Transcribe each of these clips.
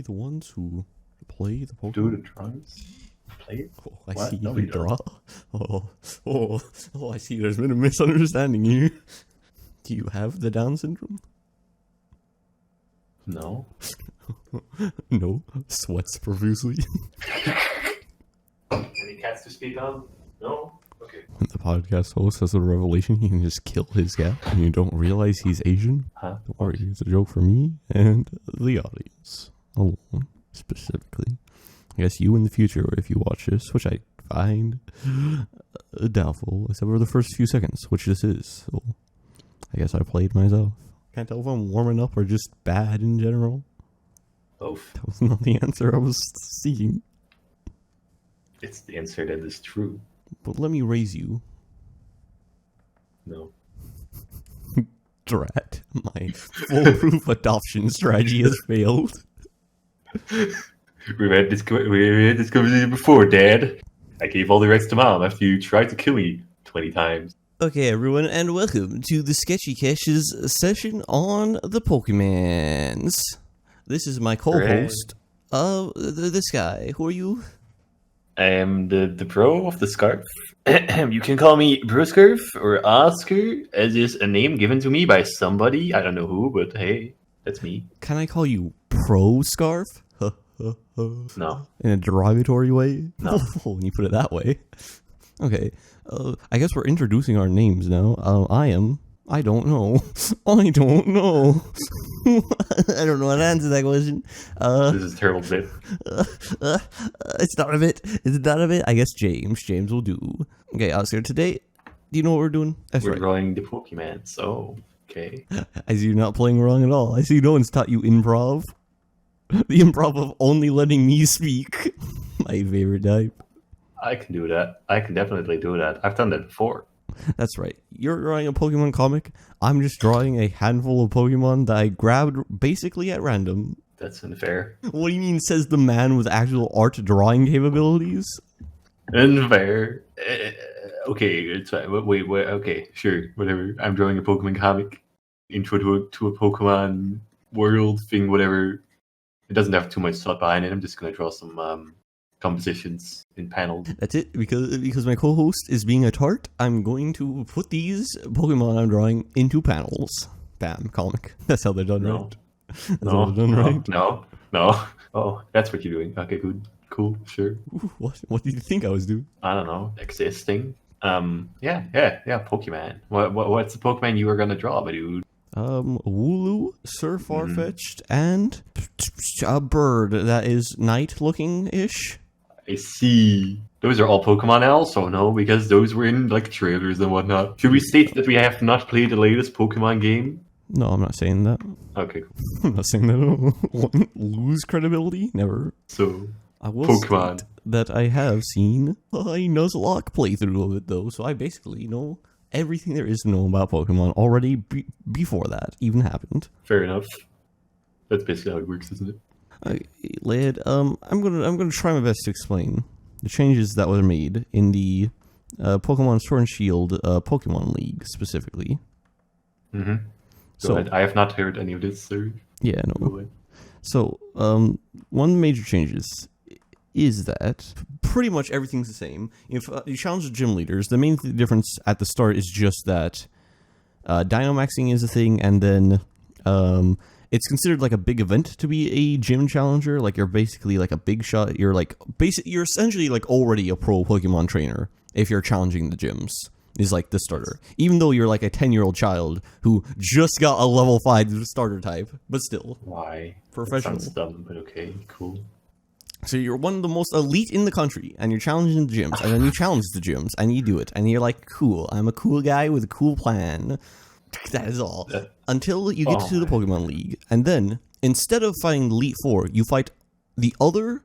we the ones who play the Pokemon? Do the drums? Play it? Oh, I What? see you Nobody draw. I see there's been a misunderstanding here. Do you have the Down syndrome? No. No. Sweats profusely. Any cats to speak on? No? Okay. When the podcast host has a revelation, he can just kill his cat and you don't realize he's Asian. Huh? Don't worry, it's a joke for me and the audience alone, specifically. I guess you in the future, if you watch this, which I find doubtful, except for the first few seconds, which this is. So I guess I played myself. Can't tell if I'm warming up or just bad in general. Both. That was not the answer I was seeking. It's the answer that is true. But let me raise you. No. Drat. My foolproof adoption strategy has failed. We had this conversation before, Dad. I gave all the rights to Mom after you tried to kill me 20 times. Okay, everyone, and welcome to the Sketchy Cache's session on the Pokemans. This is my co-host, this guy. Who are you? I am the pro of the scarf. You can call me Bruscarf or Oscar, as is a name given to me by somebody. I don't know who, but hey, that's me. Can I call you Pro Scarf? No. In a derogatory way? No. Oh, when you put it that way. Okay. I guess we're introducing our names now. I don't know. I don't know. I don't know how to answer that question. This is a terrible bit. It's not a bit. It's not a bit. I guess James will do. Okay, Oscar, today, do you know what we're doing? That's We're right. drawing the Pokemon, so, okay. I see you not playing wrong at all. I see no one's taught you improv. The improv of only letting me speak. My favorite type. I can do that. I can definitely do that. I've done that before. That's right. You're drawing a Pokemon comic. I'm just drawing a handful of Pokemon that I grabbed basically at random. That's unfair. What do you mean, says the man with actual art drawing capabilities? Unfair. Okay, it's fine. Wait, okay, sure, whatever. I'm drawing a Pokemon comic. Intro to a Pokemon world thing, whatever. It doesn't have too much thought behind it. I'm just going to draw some compositions in panels. That's it. Because my co-host is being a tart, I'm going to put these Pokemon I'm drawing into panels. Bam, comic. That's how they're done, No. right? That's how they're done, right? No. Oh, that's what you're doing. Okay, good. Cool, sure. Ooh, what did you think I was doing? I don't know. Existing. Yeah, Pokemon. What's the Pokemon you were going to draw, my dude? Wooloo, Sir Farfetch'd, and a bird that is night-looking-ish. I see. Those are all Pokemon now, so no, because those were in like trailers and whatnot. Should we state that we have not played the latest Pokemon game? No, I'm not saying that. Okay, cool. I'm not saying that at all. Lose credibility? Never. So, I will Pokemon. state that I have seen a Nuzlocke playthrough of it, though, so I basically know everything there is to know about Pokemon already before that even happened. Fair enough. That's basically how it works, isn't it? Lad, I'm gonna try my best to explain the changes that were made in the Pokemon Sword and Shield Pokemon League specifically. Mm-hmm. So I have not heard any of this, sir. yeah, Go no. ahead. So one of the major changes is that pretty much everything's the same. If you challenge the gym leaders, the main difference at the start is just that Dynamaxing is a thing, and then it's considered like a big event to be a gym challenger. Like you're basically like a big shot. You're like you're essentially like already a pro Pokemon trainer if you're challenging the gyms. Is like the starter, even though you're like a 10-year-old child who just got a level 5 starter type, but still Why? professional. That sounds dumb, but okay, cool. So you're one of the most elite in the country, and you're challenging the gyms, and then you challenge the gyms, and you do it, and you're like, cool, I'm a cool guy with a cool plan. That is all. Until you get to the Pokemon League, and then, instead of fighting the Elite Four, you fight the other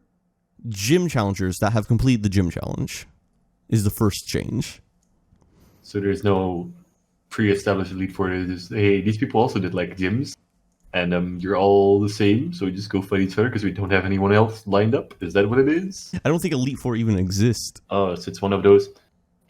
gym challengers that have completed the gym challenge, is the first change. So there's no pre-established Elite Four. There's hey, these people also did like gyms, and you're all the same, so we just go fight each other because we don't have anyone else lined up. Is that what it is? I don't think Elite Four even exists. Oh, so it's one of those.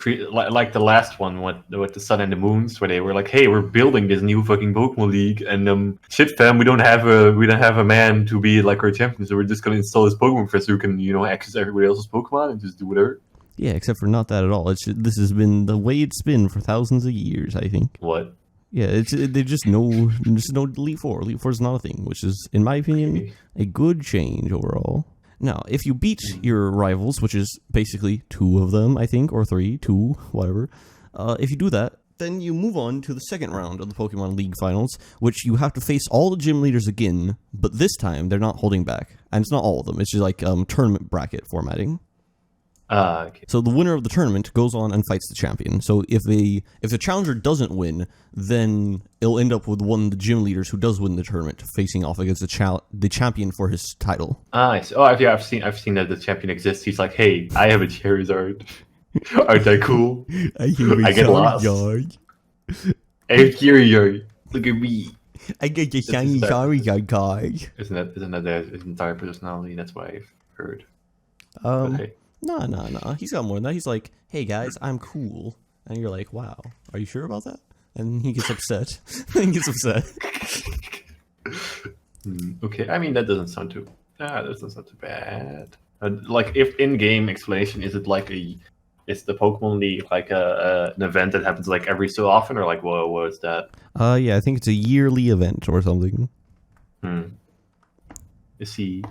Like the last one with the Sun and the Moons, where they were like, "Hey, we're building this new fucking Pokemon League, and shit, fam, we don't have a man to be like our champion, so we're just gonna install this Pokemon Professor who can access everybody else's Pokemon and just do whatever." Yeah, except for not that at all. This has been the way it's been for thousands of years, I think. What? Yeah, they just no Elite Four. Elite Four is not a thing, which is, in my opinion, a good change overall. Now, if you beat your rivals, which is basically 2 of them, I think, or 3, 2, whatever, if you do that, then you move on to the second round of the Pokemon League Finals, which you have to face all the gym leaders again, but this time they're not holding back. And it's not all of them, it's just like tournament bracket formatting. Okay. So the winner of the tournament goes on and fights the champion. So if the challenger doesn't win, then it'll end up with one of the gym leaders who does win the tournament facing off against the champion for his title. I see. Oh, I've seen that the champion exists. He's like, "Hey, I have a Charizard. Aren't I cool? I get lost. Hey, Charizard, look at me. I get the shiny Charizard card." Isn't that his entire personality? That's what I've heard. Hey. No. He's got more than that. He's like, "Hey guys, I'm cool," and you're like, "Wow, are you sure about that?" And he gets upset. Okay, I mean that doesn't sound too bad. Like, if in-game explanation, is the Pokemon League like an event that happens like every so often, or like what is that? Yeah, I think it's a yearly event or something. You see,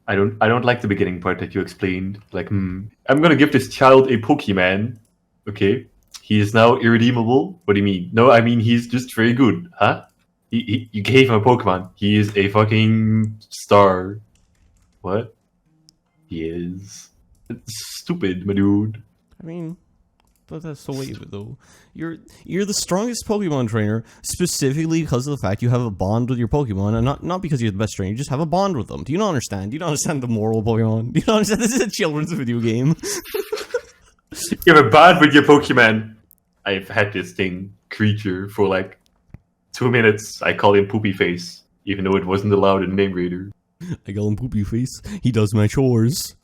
I don't like the beginning part that you explained. Like, I'm gonna give this child a Pokemon. Okay, he is now irredeemable. What do you mean? No, I mean he's just very good, huh? You gave him a Pokemon. He is a fucking star. What? He is. It's stupid, my dude. I mean, but that's the way of it, though. You're the strongest Pokemon trainer specifically because of the fact you have a bond with your Pokemon, and not because you're the best trainer. You just have a bond with them. Do you not understand? Do you not understand the moral of Pokemon? Do you not understand? This is a children's video game. You have a bond with your Pokemon. I've had this creature for like 2 minutes. I call him Poopy Face, even though it wasn't allowed in Name Raider. I call him Poopy Face. He does my chores.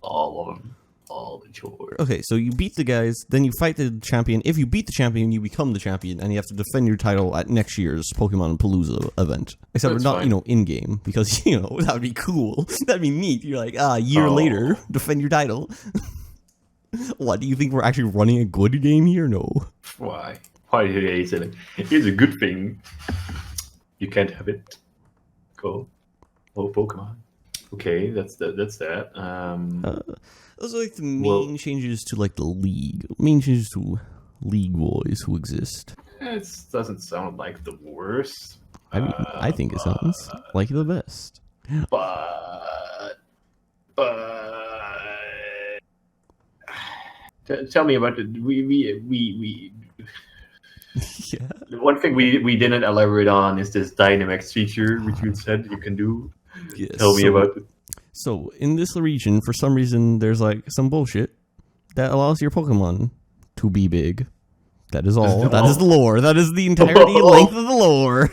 All of them. All the chores. Okay, so you beat the guys, then you fight the champion. If you beat the champion, you become the champion, and you have to defend your title at next year's Pokemon Palooza event. Except for not, in-game, because, that would be cool. That'd be neat. You're like, a year later, defend your title. What, do you think we're actually running a good game here? No. Why? Why did you say it? Here's a good thing. You can't have it. Go. Oh, Pokemon. Okay, that's that. Those are like the main changes to like the league. Main changes to league boys who exist. It doesn't sound like the worst. I mean, I think it sounds like the best. But tell me about it. We Yeah. The one thing we didn't elaborate on is this Dynamax feature, which you said you can do. Yes, Tell me about it. So, in this region, for some reason, there's like some bullshit that allows your Pokemon to be big. That is all. That is the lore. That is the entirety length of the lore.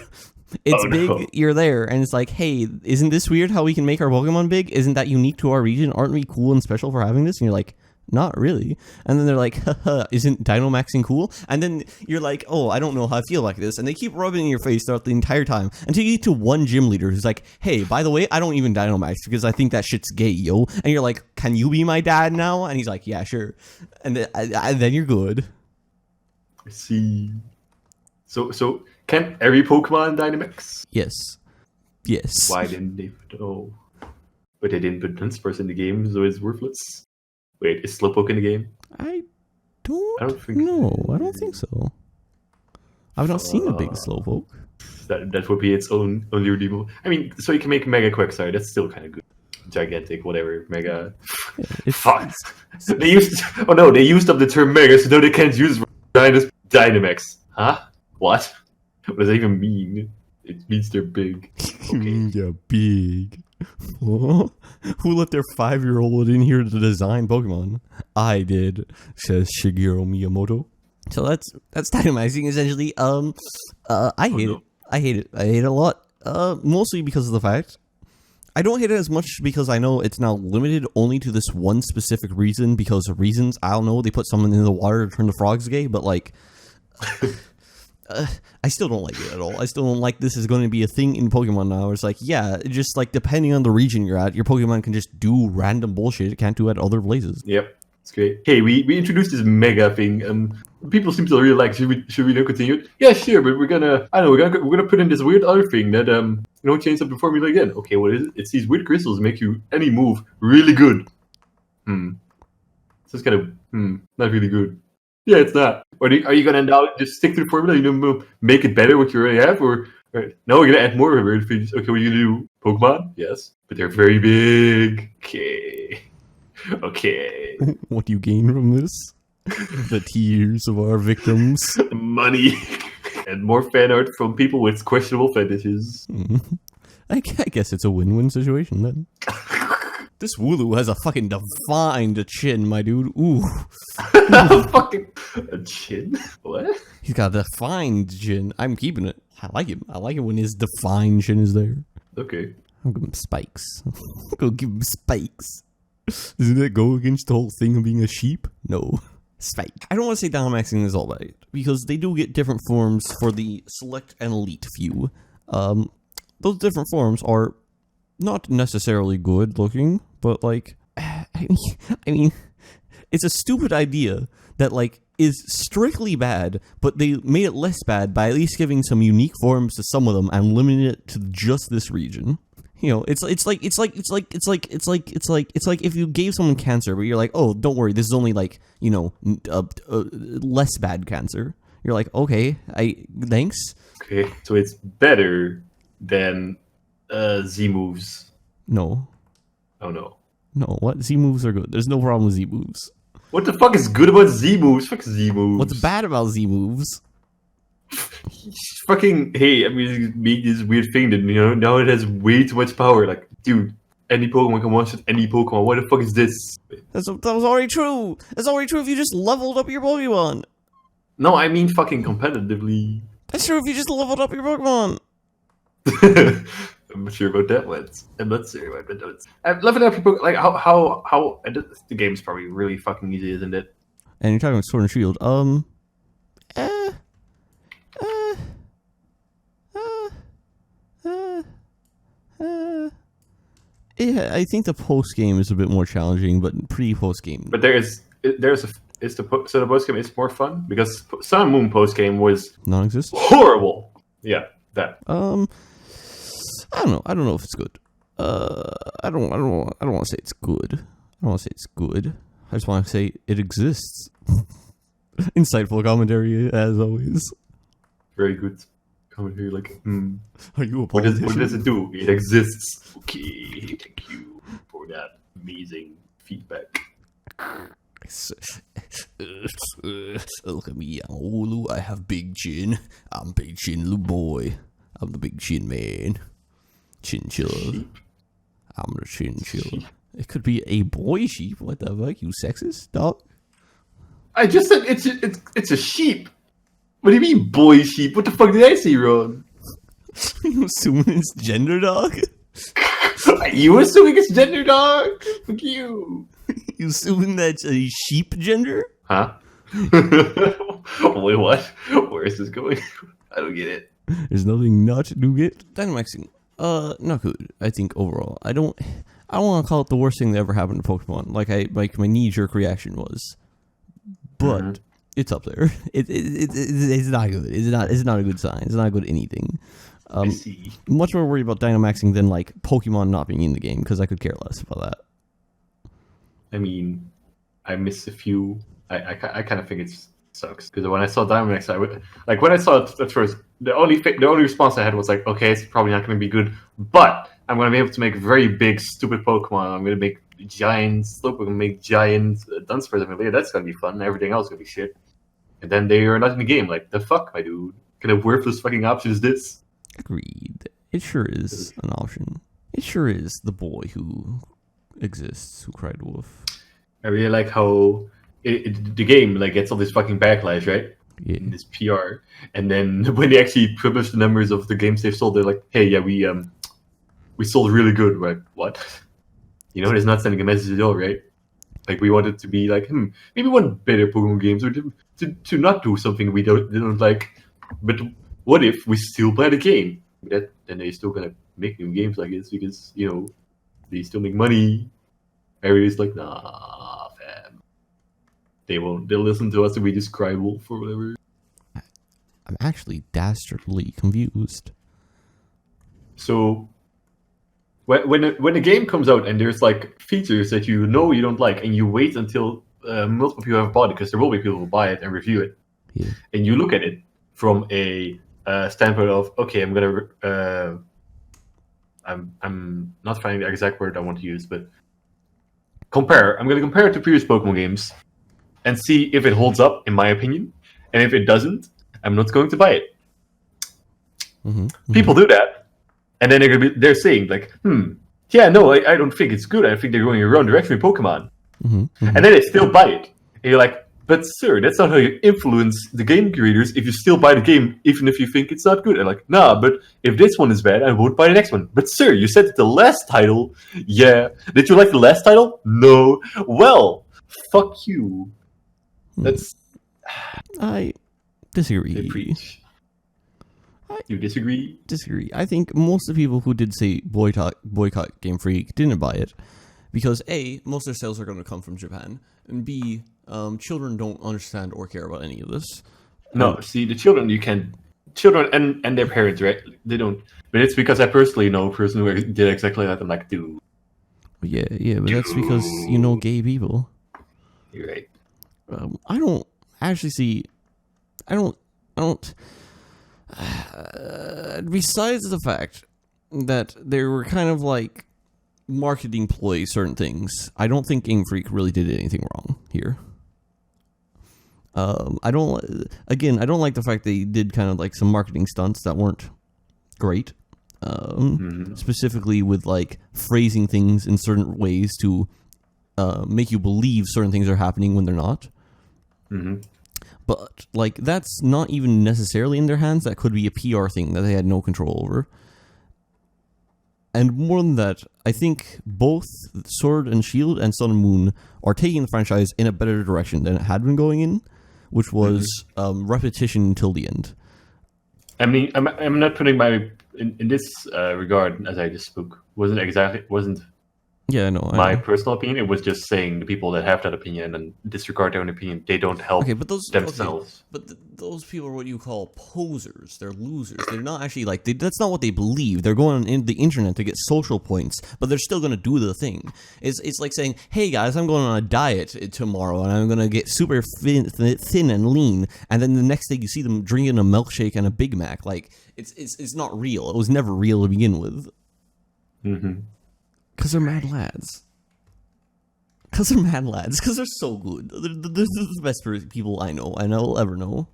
It's big, you're there, and it's like, hey, isn't this weird how we can make our Pokemon big? Isn't that unique to our region? Aren't we cool and special for having this? And you're like, not really. And then they're like, haha, isn't Dynamaxing cool? And then you're like, oh, I don't know how I feel like this. And they keep rubbing in your face throughout the entire time until you get to one gym leader who's like, hey, by the way, I don't even Dynamax because I think that shit's gay, yo. And you're like, can you be my dad now? And he's like, yeah, sure. And then you're good. I see. So can every Pokemon Dynamax? Yes. Why didn't they put but they didn't put Dunsparce in the game, so it's worthless. Wait, is Slowpoke in the game? I don't think so. I've not seen a big Slowpoke. That would be its own only redeemable. I mean, so you can make Mega Quagsire. That's still kind of good. Gigantic, whatever, Mega. Yeah, Fuck. They used up the term Mega, so now they can't use Dynamax. Huh? What? What does that even mean? It means they're big. Okay. Yeah, big. Who let their 5-year-old in here to design Pokemon? I did, says Shigeru Miyamoto. So that's Dynamaxing essentially. I hate it. I hate it a lot. Mostly because of the fact I don't hate it as much because I know it's now limited only to this one specific reason, because of reasons, I don't know, they put someone in the water to turn the frogs gay, but like, I still don't like it at all. I still don't like this is going to be a thing in Pokemon now. It's like, yeah, just like depending on the region you're at, your Pokemon can just do random bullshit it can't do at other places. Yep, it's great. Hey, we introduced this mega thing. People seem to really like. Should we now continue it? Yeah, sure, but we're gonna put in this weird other thing that change up the formula again. Okay, what is it? It's these weird crystals make you any move really good. So it's kind of not really good. Yeah, it's not. Or are you gonna now just stick to the formula? You know, make it better what you already have, or no, we're gonna add more weird features. Okay, what are you gonna do? Pokemon? Yes, but they're very big. Okay. What do you gain from this? The tears of our victims. Money. And more fan art from people with questionable fetishes. I guess it's a win-win situation then. This Wooloo has a fucking defined chin, my dude. Ooh. Fucking a chin? What? He's got a defined chin. I'm keeping it. I like him. I like it when his defined chin is there. Okay. I'll give him spikes. Go give him spikes. Doesn't that go against the whole thing of being a sheep? No. Spike. I don't want to say Dynamaxing is all bad, because they do get different forms for the select and elite few. Those different forms are not necessarily good looking, but like, I mean, it's a stupid idea that like is strictly bad, but they made it less bad by at least giving some unique forms to some of them and limiting it to just this region. You know, it's like if you gave someone cancer, but you're like, oh, don't worry, this is only like, you know, less bad cancer. You're like, okay, thanks. Okay, so it's better than Z moves. No. Oh no. No, what? Z moves are good. There's no problem with Z moves. What the fuck is good about Z moves? Fuck Z moves. What's bad about Z moves? Fucking, hey, I mean, make this weird thing that, you know, now it has way too much power. Like, dude, any Pokemon can one-shot any Pokemon. What the fuck is this? That was already true. That's already true if you just leveled up your Pokemon. No, I mean fucking competitively. That's true if you just leveled up your Pokemon. I'm not sure about that one. I'm not sure about that one. I'm loving how people, like, how the game's probably really fucking easy, isn't it? And you're talking about Sword and Shield. Yeah, I think the post game is a bit more challenging, but pre-post game. But the post game is more fun because Sun and Moon post game was non-existent. Horrible. Yeah, that. I don't know. I don't know if it's good. I don't want to say it's good. I don't want to say it's good. I just want to say it exists. Insightful commentary as always. Very good commentary. Like, Are you a politician? What does it do? It exists. Okay, thank you for that amazing feedback. Look at me, I'm Wooloo. I have big chin. I'm big chin little boy. I'm the big chin man. Chinchilla. I'm the chinchilla. It could be a boy sheep. What the fuck? You sexist, dog? I just said it's a sheep. What do you mean, boy sheep? What the fuck did I say wrong? You assuming it's gender, dog? You assuming it's gender, dog? Fuck you. You assuming that's a sheep gender? Huh? Wait, what? Where is this going? I don't get it. There's nothing not to get. Dynamaxing, not good. I think overall, I don't want to call it the worst thing that ever happened to Pokemon. Like my knee jerk reaction was, but it's up there. It's not good. It's not a good sign. It's not a good anything. I see. Much more worried about Dynamaxing than like Pokemon not being in the game, because I could care less about that. I mean, I missed a few. I kind of think it sucks because when I saw Dynamax, when I saw it at first, the only response I had was like, okay, it's probably not going to be good, but I'm going to be able to make very big, stupid Pokemon. I'm going to make giant Slowpoke, I'm going to make giant Dunsparce. I'm going to that's going to be fun. Everything else is going to be shit. And then they are not in the game. Like, the fuck, my dude? What kind of worthless fucking option is this? Agreed. It sure is an option. It sure is the boy who exists, who cried wolf. I really like how the game like gets all this fucking backlash, right? Yeah. In this PR, and then when they actually publish the numbers of the games they've sold, they're like, "Hey, yeah, we sold really good. Right? What? It's not sending a message at all, right? Like we wanted to be like, maybe we want better Pokemon games, or to not do something we don't like. But what if we still buy the game? Then they're still gonna make new games, I guess, because they still make money. Everybody's like, nah, fam. They won't. They'll listen to us if we just cry wolf or whatever. I'm actually dastardly confused. So when a game comes out and there's like features that you don't like, and you wait until multiple people have bought it, because there will be people who buy it and review it, and you look at it from a standpoint of, okay, I'm not finding the exact word I want to use, but I'm going to compare it to previous Pokemon games and see if it holds up, in my opinion, and if it doesn't, I'm not going to buy it. People do that, and then they're saying like, yeah, no, I don't think it's good. I think they're going in the wrong direction with Pokemon. And then they still buy it. And you're like, but sir, that's not how you influence the game creators if you still buy the game, even if you think it's not good. And like, nah, but if this one is bad, I won't buy the next one. But sir, you said the last title. Yeah. Did you like the last title? No. Well, fuck you. That's... I disagree. They preach. You disagree? Disagree. I think most of the people who did say boycott Game Freak didn't buy it because A, most of their sales are going to come from Japan, and B, children don't understand or care about any of this. No, see, the children and their parents, right? They don't. But it's because I personally know a person who did exactly that. I'm like, dude. Yeah, but that's because gay people. You're right. I don't actually see. I don't. Besides the fact that there were kind of like marketing ploys, certain things, I don't think Game Freak really did anything wrong here. I don't like the fact they did kind of like some marketing stunts that weren't great. Specifically with like phrasing things in certain ways to make you believe certain things are happening when they're not. But like that's not even necessarily in their hands. That could be a PR thing that they had no control over. And more than that, I think both Sword and Shield and Sun and Moon are taking the franchise in a better direction than it had been going in, which was repetition until the end. I mean, I'm not putting my in this regard, as I just spoke. Wasn't Yeah, no. My personal opinion. It was just saying the people that have that opinion and disregard their own opinion, they don't help themselves. But those people are what you call posers. They're losers. They're not actually like that's not what they believe. They're going on the internet to get social points, but they're still going to do the thing. It's like saying, "Hey guys, I'm going on a diet tomorrow, and I'm going to get super thin and lean," and then the next day you see them drinking a milkshake and a Big Mac. Like it's not real. It was never real to begin with. Because they're mad lads. Because they're so good. They're the best people I know and I'll ever know.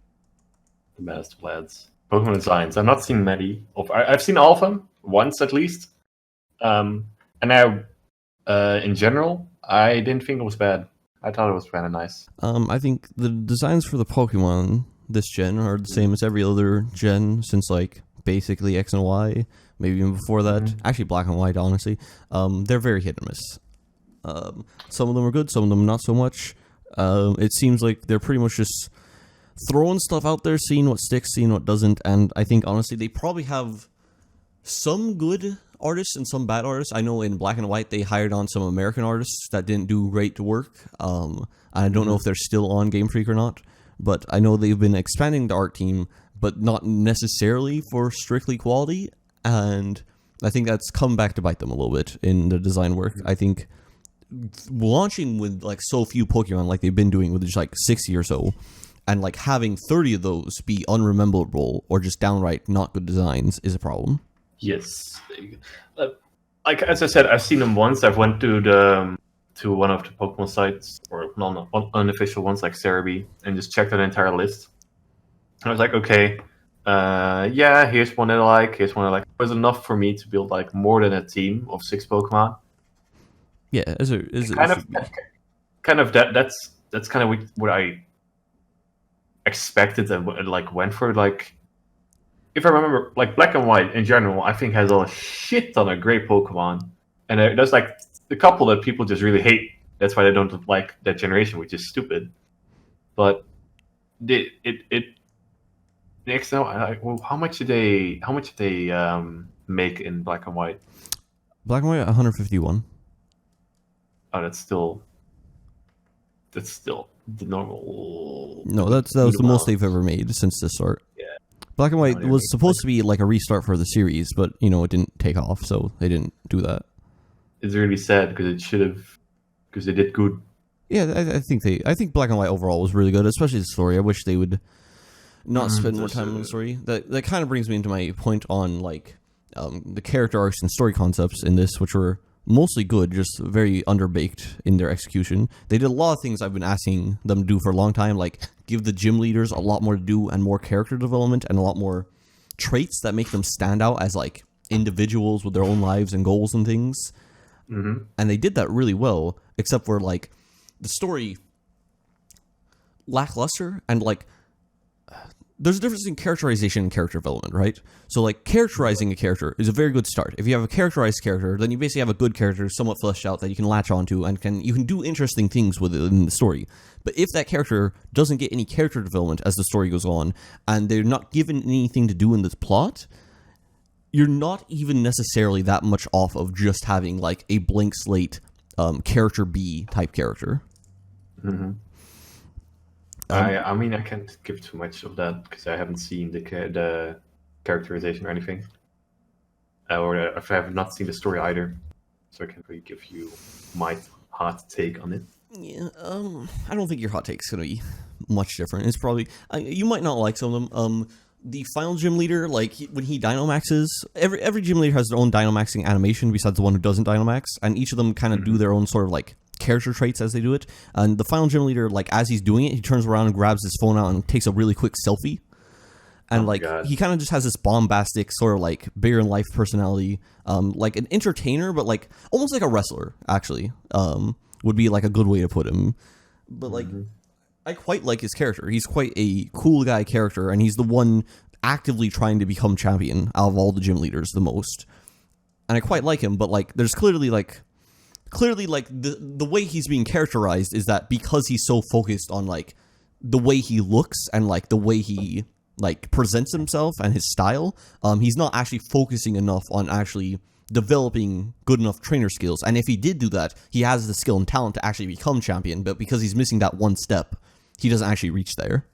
The best lads. Pokemon designs. I've not seen many. I've seen all of them, once at least. And in general, I didn't think it was bad. I thought it was kind of nice. I think the designs for the Pokemon this gen are the same as every other gen since, like, basically X and Y. Maybe even before that. Actually, Black and White, honestly. They're very hit and miss. Some of them are good, some of them not so much. It seems like they're pretty much just throwing stuff out there, seeing what sticks, seeing what doesn't, and I think, honestly, they probably have some good artists and some bad artists. I know in Black and White, they hired on some American artists that didn't do great work. I don't know if they're still on Game Freak or not, but I know they've been expanding the art team, but not necessarily for strictly quality. And I think that's come back to bite them a little bit in the design work. I think launching with like so few Pokemon like they've been doing with just like 60 or so, and like having 30 of those be unrememberable or just downright not good designs is a problem. Yes. Like as I said, I've seen them once. I've went to one of the Pokemon sites, or no, unofficial ones like Cerebi, and just checked an entire list. I was like, okay. Yeah, here's one I like, here's one I like. It was enough for me to build like more than a team of 6 Pokemon. Yeah, that's kind of what I expected and like went for. Like if I remember, like Black and White in general, I think has a shit ton of great Pokemon, and there's like a couple that people just really hate. That's why they don't like that generation, which is stupid. But it next now, well, how much did they make in Black and White? Black and White 151. Oh, that's still the normal. No, that was the most they've ever made since the start. Yeah. Black and White No, was supposed to be like a restart for the series, but it didn't take off, so they didn't do that. It's really sad because it should have, because they did good. Yeah, I think Black and White overall was really good, especially the story. I wish they would not spend more time on the story. That kind of brings me into my point on like the character arcs and story concepts in this, which were mostly good, just very underbaked in their execution. They did a lot of things I've been asking them to do for a long time, like give the gym leaders a lot more to do and more character development and a lot more traits that make them stand out as like individuals with their own lives and goals and things. Mm-hmm. And they did that really well, except for like the story lackluster and like there's a difference in characterization and character development, right? So like characterizing a character is a very good start. If you have a characterized character, then you basically have a good character, somewhat fleshed out, that you can latch onto and you can do interesting things with it in the story. But if that character doesn't get any character development as the story goes on, and they're not given anything to do in this plot, you're not even necessarily that much off of just having like a blank slate character B type character. Mm-hmm. I mean, I can't give too much of that because I haven't seen the characterization or anything, or if I have not seen the story either, so I can't really give you my hot take on it. Yeah, I don't think your hot take is gonna be much different. It's probably you might not like some of them. The final gym leader, like when he Dynamaxes, every gym leader has their own Dynamaxing animation besides the one who doesn't Dynamax, and each of them kind of do their own sort of like character traits as they do it. And the final gym leader, like as he's doing it, he turns around and grabs his phone out and takes a really quick selfie. And he kind of just has this bombastic sort of like bigger in life personality, like an entertainer, but like almost like a wrestler actually, would be like a good way to put him. But like I quite like his character. He's quite a cool guy character, and he's the one actively trying to become champion out of all the gym leaders the most. And I quite like him, but like there's clearly like the way he's being characterized is that because he's so focused on like the way he looks and like the way he like presents himself and his style, he's not actually focusing enough on actually developing good enough trainer skills. And if he did do that, he has the skill and talent to actually become champion, but because he's missing that one step, he doesn't actually reach there.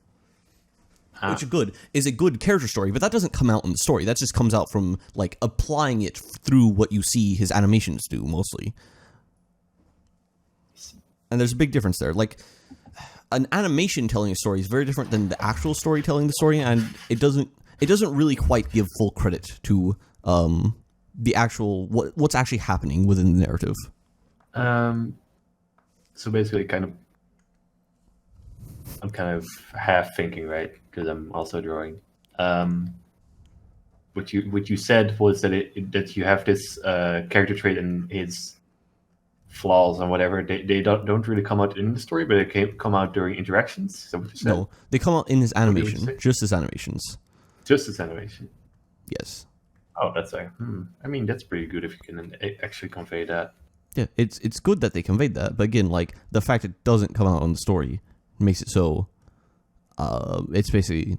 Which is a good character story, but that doesn't come out in the story. That just comes out from like applying it through what you see his animations do mostly. And there's a big difference there. Like an animation telling a story is very different than the actual story telling the story, and it doesn't really quite give full credit to the actual what's actually happening within the narrative. So basically, I'm kind of half thinking, right? Because I'm also drawing. What you said was that that you have this character trait and his flaws and whatever. They don't really come out in the story, but they come out during interactions. Is that what you said? No, they come out in his animation, just his animations. Just his animation. Yes. Oh, that's like. I mean, that's pretty good if you can actually convey that. Yeah, it's good that they conveyed that, but again, like the fact it doesn't come out in the story makes it so it's basically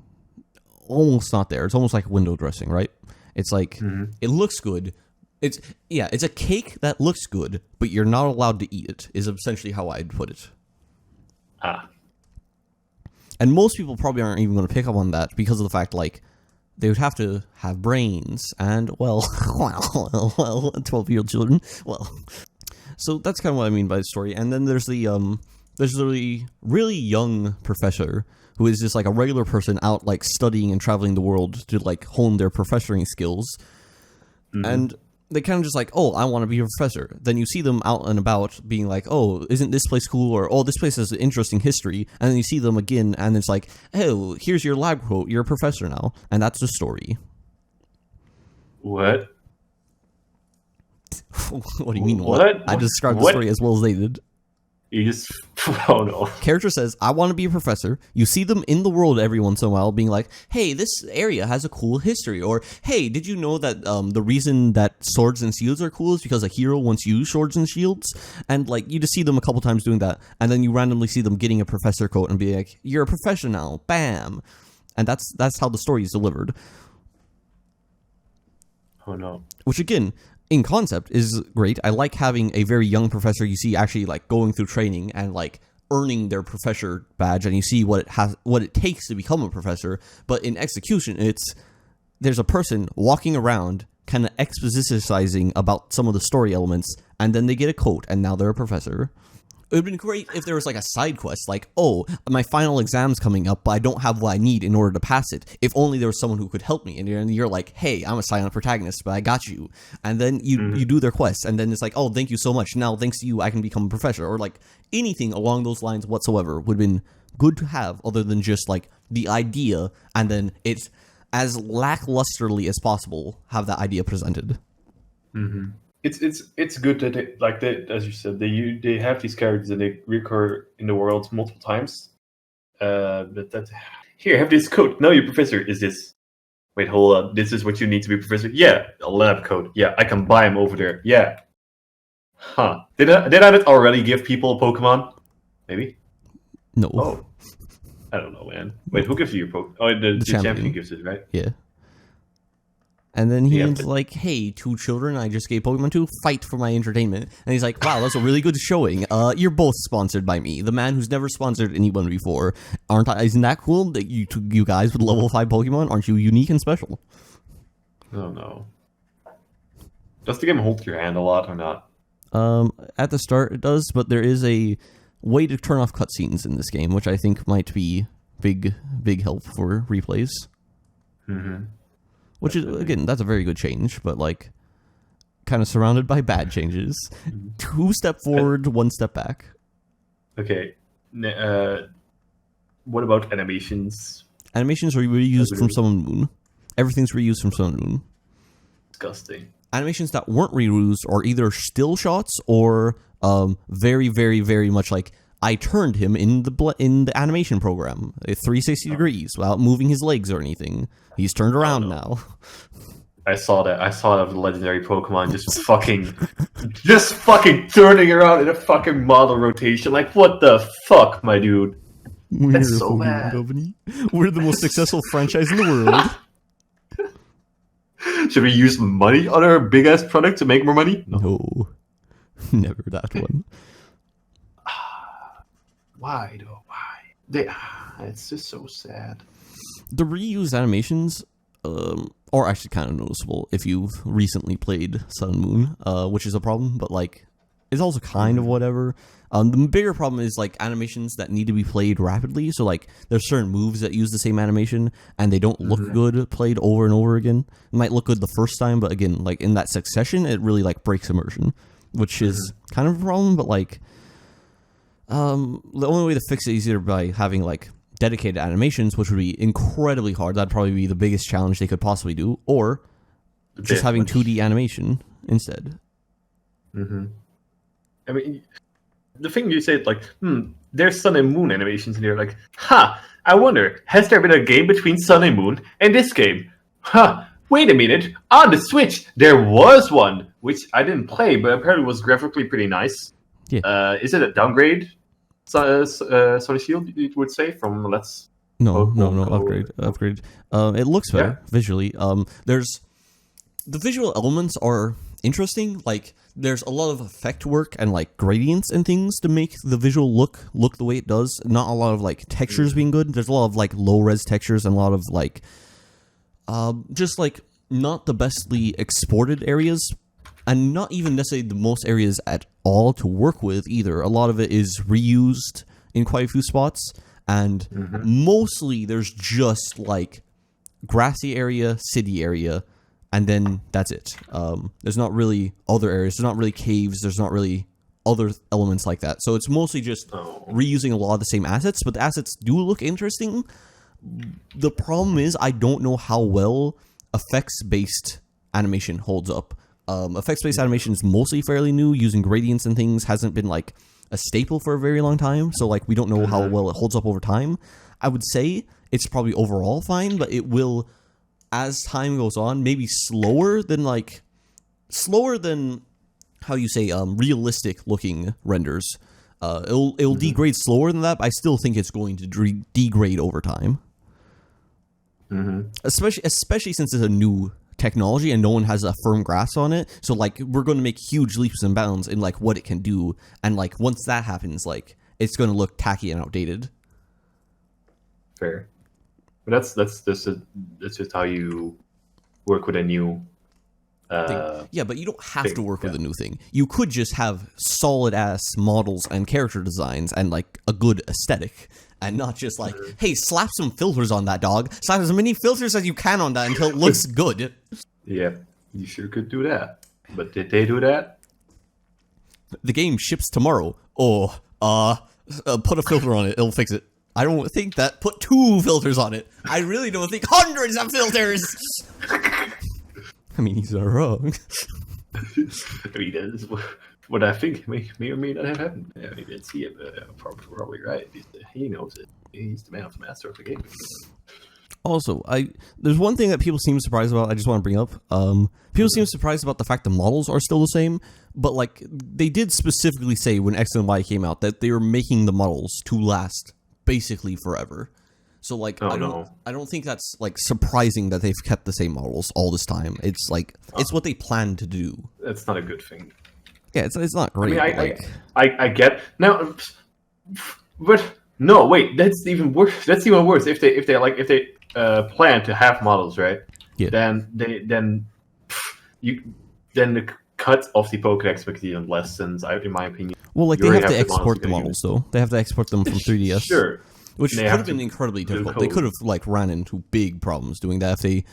almost not there. It's almost like window dressing, right? It's like it looks good. It's a cake that looks good, but you're not allowed to eat it, is essentially how I'd put it. And most people probably aren't even going to pick up on that because of the fact like they would have to have brains and well 12-year-old children. Well, so that's kind of what I mean by the story. And then there's the really young professor who is just like a regular person out like studying and traveling the world to like hone their professoring skills. And they kind of just like, oh, I want to be a professor. Then you see them out and about being like, oh, isn't this place cool? Or, oh, this place has an interesting history. And then you see them again and it's like, oh, here's your lab quote. You're a professor now. And that's the story. What? What do you mean, what? I described the story as well as they did. You just oh no. Character says, I want to be a professor. You see them in the world every once in a while being like, hey, this area has a cool history. Or, hey, did you know that the reason that swords and shields are cool is because a hero once used swords and shields? And, like, you just see them a couple times doing that. And then you randomly see them getting a professor coat and be like, you're a professor now. Bam. And that's how the story is delivered. Oh no. Which, again, in concept is great. I like having a very young professor you see actually like going through training and like earning their professor badge, and you see what it takes to become a professor. But in execution, there's a person walking around kind of expositionizing about some of the story elements, and then they get a coat and now they're a professor. It would have been great if there was like a side quest, like, oh, my final exam's coming up, but I don't have what I need in order to pass it. If only there was someone who could help me. And you're like, hey, I'm a silent protagonist, but I got you. And then you do their quest, and then it's like, oh, thank you so much. Now, thanks to you, I can become a professor. Or like anything along those lines whatsoever would have been good to have, other than just like the idea, and then it's as lacklusterly as possible have that idea presented. Mm-hmm. It's good that as you said, they have these characters and they recur in the world multiple times. But that here, have this coat. No, your professor is this. Wait, hold on. This is what you need to be professor. Yeah, a lab coat. Yeah, I can buy him over there. Yeah. Huh? Did I not already give people a Pokemon? Maybe. No. Oh, I don't know, man. Wait, who gives you your Pokemon? Oh, the champion gives it, right? Yeah. And then he's like, hey, two children I just gave Pokemon to, fight for my entertainment. And he's like, wow, that's a really good showing. You're both sponsored by me, the man who's never sponsored anyone before. Isn't that cool that you guys with level 5 Pokemon, aren't you unique and special? Oh, no. Does the game hold your hand a lot or not? At the start it does, but there is a way to turn off cutscenes in this game, which I think might be big help for replays. Mm-hmm. Which is, again, that's a very good change, but, like, kind of surrounded by bad changes. 2 step forward, 1 step back. Okay. What about animations? Animations are reused from Sun and Moon. Everything's reused from Sun and Moon. Disgusting. Animations that weren't reused are either still shots or very, very, very much like, I turned him in the animation program at 360 degrees without moving his legs or anything. He's turned around now. I saw that. I saw that with legendary Pokemon just fucking turning around in a fucking model rotation. Like, what the fuck, my dude? That's so bad. Company. We're the most successful franchise in the world. Should we use money on our big ass product to make more money? No. Never that one. Why though? Why? It's just so sad. The reused animations are actually kind of noticeable if you've recently played Sun and Moon, which is a problem, but like it's also kind of whatever. The bigger problem is like animations that need to be played rapidly. So like there's certain moves that use the same animation and they don't look good played over and over again. It might look good the first time, but again, like in that succession, it really like breaks immersion, which is kind of a problem. But like the only way to fix it is either by having like dedicated animations, which would be incredibly hard. That'd probably be the biggest challenge they could possibly do, or just having 2D animation instead. I mean, the thing you said, like, there's Sun and Moon animations in here. Like, I wonder, has there been a game between Sun and Moon and this game? Wait a minute. On the Switch, there was one, which I didn't play, but apparently was graphically pretty nice. Yeah. Is it a downgrade? Sword Shield, you would say, from Let's... No, upgrade. It looks better visually. There's the visual elements are interesting. Like there's a lot of effect work and like gradients and things to make the visual look the way it does. Not a lot of like textures being good. There's a lot of like low res textures and a lot of like just like not the bestly exported areas. And not even necessarily the most areas at all to work with either. A lot of it is reused in quite a few spots. And mostly there's just like grassy area, city area, and then that's it. There's not really other areas. There's not really caves. There's not really other elements like that. So it's mostly just reusing a lot of the same assets, but the assets do look interesting. The problem is I don't know how well effects-based animation holds up. Effects-based animation is mostly fairly new. Using gradients and things hasn't been like a staple for a very long time. So like we don't know how well it holds up over time. I would say it's probably overall fine, but it will, as time goes on, maybe slower than how you say realistic looking renders. It'll degrade slower than that, but I still think it's going to degrade over time. Especially since it's a new technology and no one has a firm grasp on it. So like we're going to make huge leaps and bounds in like what it can do, and like once that happens, like it's going to look tacky and outdated. Fair, but that's just how you work with a new. Yeah, but you don't have to work with a new thing. You could just have solid ass models and character designs and like a good aesthetic, and not just like, hey, slap some filters on that, dog. Slap as many filters as you can on that until it looks good. Yeah, you sure could do that. But did they do that? The game ships tomorrow. Oh, put a filter on it. It'll fix it. I don't think that. Put 2 filters on it. I really don't think hundreds of filters. I mean, he's not wrong. I mean, that's what I think may or may not have happened. I mean, didn't see it, but probably right. He knows it. He's the master of the game. Also, there's one thing that people seem surprised about. I just want to bring up. People seem surprised about the fact the models are still the same, but like they did specifically say when X and Y came out that they were making the models to last basically forever. So like I don't think that's like surprising that they've kept the same models all this time. It's like it's what they plan to do. That's not a good thing. Yeah, it's not great. I mean, I get now, but no, wait, that's even worse. That's even worse. If they plan to have models, right? Yeah. Then the cut of the Pokédex makes it even less sense, in my opinion. Well, like they have to export the models though. They have to export them from 3DS. Sure. Which could have been incredibly difficult. They could have like ran into big problems doing that if they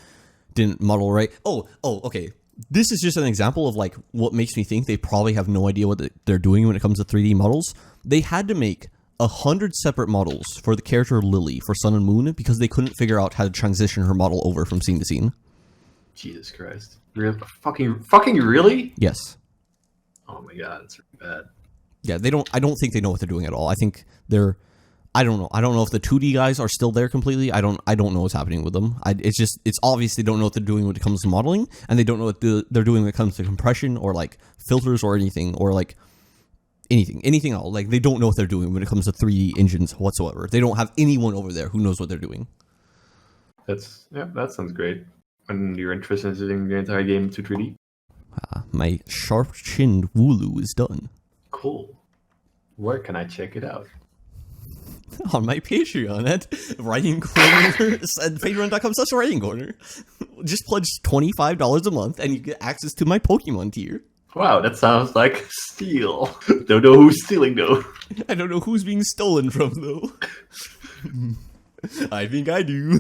didn't model right. Oh, okay. This is just an example of like what makes me think they probably have no idea what they're doing when it comes to 3D models. They had to make 100 separate models for the character Lily for Sun and Moon because they couldn't figure out how to transition her model over from scene to scene. Jesus Christ! Really? Fucking really? Yes. Oh my god, it's really bad. Yeah, they don't. I don't think they know what they're doing at all. I think they're. I don't know. I don't know if the 2D guys are still there completely. I don't know what's happening with them. It's obvious they don't know what they're doing when it comes to modeling, and they don't know what they're doing when it comes to compression or like filters or anything or like anything else. Like they don't know what they're doing when it comes to 3D engines whatsoever. They don't have anyone over there who knows what they're doing. That sounds great. And you're interested in setting the entire game to 3D? My sharp-chinned Wooloo is done. Cool. Where can I check it out? On my Patreon at Writing Corner at patreon.com/Writing Corner. Just pledge $25 a month and you get access to my Pokemon tier. Wow, that sounds like steal. Don't know who's stealing though. I don't know who's being stolen from though. I think I do.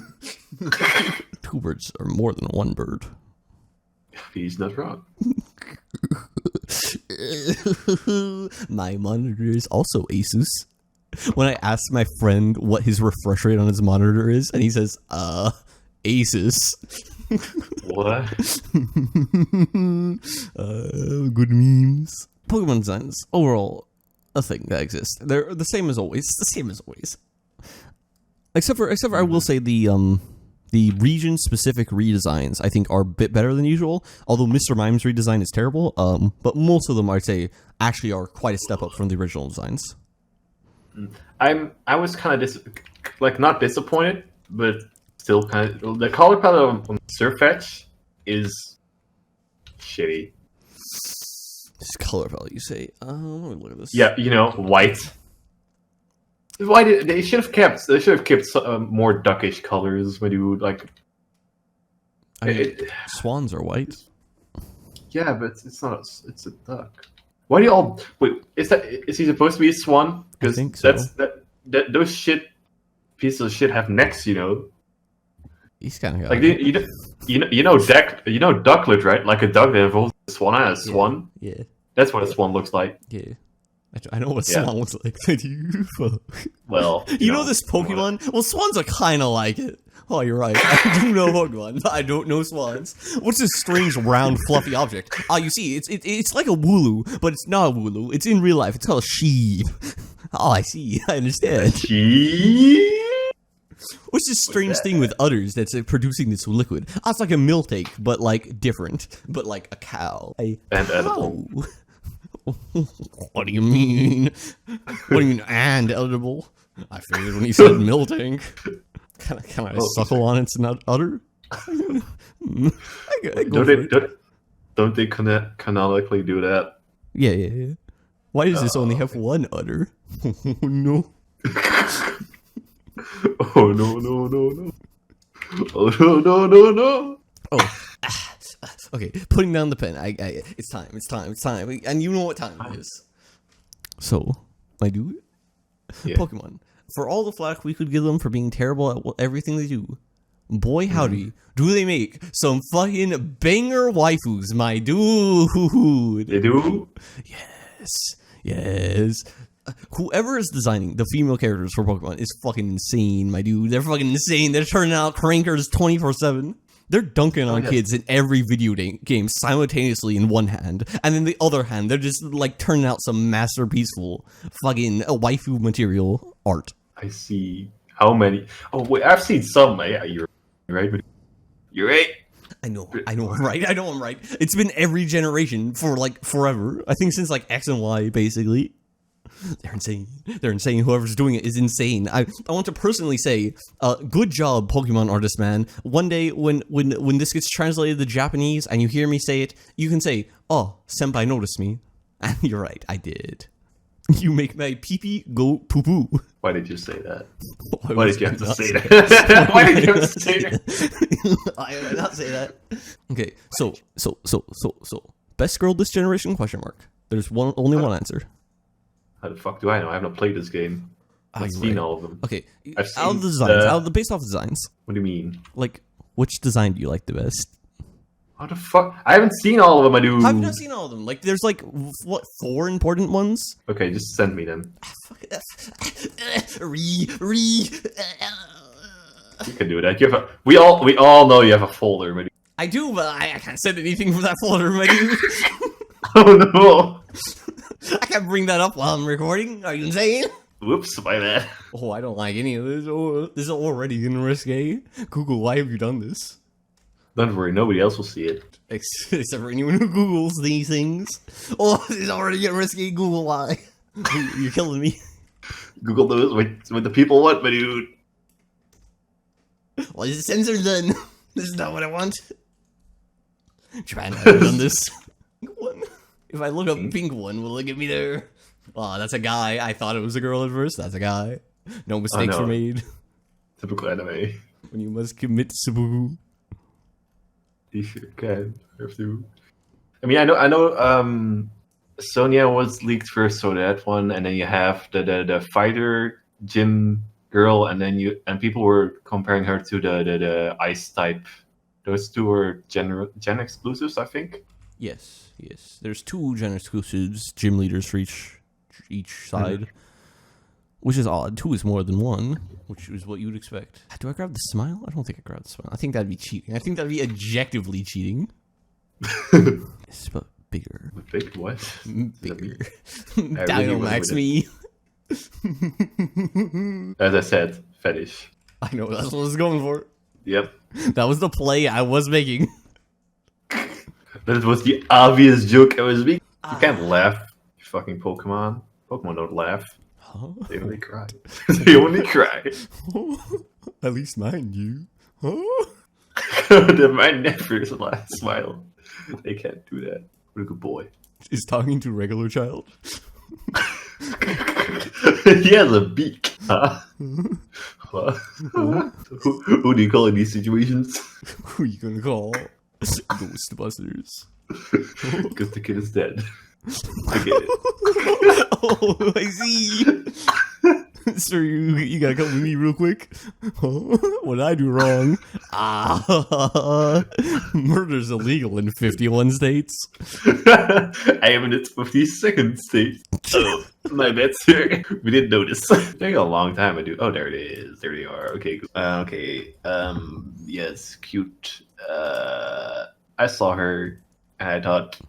2 birds are more than 1 bird. He's not wrong. My monitor is also Asus. When I asked my friend what his refresh rate on his monitor is, and he says, Asus. What? Good memes. Pokemon designs, overall, a thing that exists. They're the same as always. Except for I will say the region-specific redesigns, I think, are a bit better than usual, although Mr. Mime's redesign is terrible, but most of them, I'd say, actually are quite a step up from the original designs. I was kind of not disappointed, but still kind of the color palette on Surfetch is shitty. This color palette, you say? Let me look at this. Yeah, white. Why did they should have kept? They should have kept more duckish colors when you like. Swans are white. Yeah, but it's not. It's a duck. Why do you all wait? Is he supposed to be a swan? I think so. That those pieces of shit have necks, He's kind of like ducklet, right? Like a duck that involves a swan and a swan. Yeah. That's what a swan looks like. Yeah. I know what Yeah. Swan looks like. Well, You know this Pokemon? Well, swans are kind of like it. Oh, you're right. I do know Pokemon, but I don't know swans. What's this strange, round, fluffy object? Oh, you see, it's like a Wooloo, but it's not a Wooloo. It's in real life. It's called a sheep. Oh, I see. I understand. What's this strange thing with udders that's producing this liquid? Oh, it's like a milkshake, but like different. But like a cow. And edible. What do you mean? What do you mean, and edible? I figured when he said milkshake. Can I suckle on its nut udder? Don't they canonically do that? Yeah. Why does this only have one udder? Oh, no. Oh, no. Oh, no. Oh. Okay, putting down the pen. It's time. And you know what time it is. So, my dude, Yeah. Pokemon. For all the flack we could give them for being terrible at everything they do, boy howdy, do they make some fucking banger waifus, my dude. They do? Yes. Whoever is designing the female characters for Pokemon is fucking insane, my dude. They're fucking insane. They're turning out crankers 24/7. They're dunking on kids in every video game simultaneously in one hand, and then the other hand, they're just like turning out some masterpieceful fucking waifu material art. I see. How many? Oh, wait, I've seen some. Yeah, you're right. You're right. I know I'm right. It's been every generation for like forever. I think since like X and Y, basically. They're insane. Whoever's doing it is insane. I want to personally say, good job, Pokemon artist man. One day when this gets translated to Japanese and you hear me say it, you can say, "Oh, senpai noticed me," and you're right, I did. You make my pee-pee go poo-poo. Why did you say that? Why did you have to say that? Why did you have to say that? I did not say that. Okay, so best girl this generation? Question mark. There's only one answer. How the fuck do I know? I have not played this game. I've seen all of them. Okay, I've seen out of the designs, based off designs. What do you mean? Like, which design do you like the best? How the fuck? I haven't seen all of them, I do. I've not seen all of them. Like, there's like, what, 4 important ones? Okay, just send me them. You can do that. You have we all know you have a folder, my dude. I do, but I can't send anything from that folder, my dude. Oh no! I can't bring that up while I'm recording. Are you insane? Whoops, my bad. Oh, I don't like any of this. Oh, this is already getting risque. Google, why have you done this? Don't worry, nobody else will see it. Except for anyone who Googles these things. Oh, this is already getting risky. Google, why? You're killing me. Google those what the people want, my dude. Why is the sensor done? This is not what I want. Japan hasn't done this. Pink one. If I look up pink one, will it get me there? Oh, that's a guy. I thought it was a girl at first. That's a guy. No mistakes were made. Typical anime. When you must commit seppuku. You sure can. Have to. I mean, I know. Sonia was leaked first, so that one, and then you have the fighter gym girl, and then people were comparing her to the ice type. Those two were gen exclusives, I think. Yes. There's 2 gen exclusives, gym leaders for each side, which is odd. 2 is more than 1, which is what you'd expect. Do I grab the smile? I don't think I grabbed the smile. I think that'd be cheating. I think that'd be objectively cheating. It's but bigger. Big what? Bigger. Dynamax me. As I said, fetish. I know, that's what I was going for. Yep. That was the play I was making. That was the obvious joke I was making. You can't laugh, you fucking Pokemon. Pokemon don't laugh. Huh? They only cry. They only cry. At least mine do. Huh? My nephers smile. They can't do that. What a good boy. Is talking to a regular child? He has a beak. Huh? What? Who do you call in these situations? Who are you gonna call? Ghostbusters. Because the kid is dead. I get it. Oh, I see. Sir, you gotta come with me real quick. Huh? What did I do wrong? Murder's illegal in 51 states. I am in its 52nd state. My bad, sir. We didn't notice. Taking a long time to do. Oh, there it is. There they are. Okay. Cool. Okay. Yes, cute. I saw her, and I thought,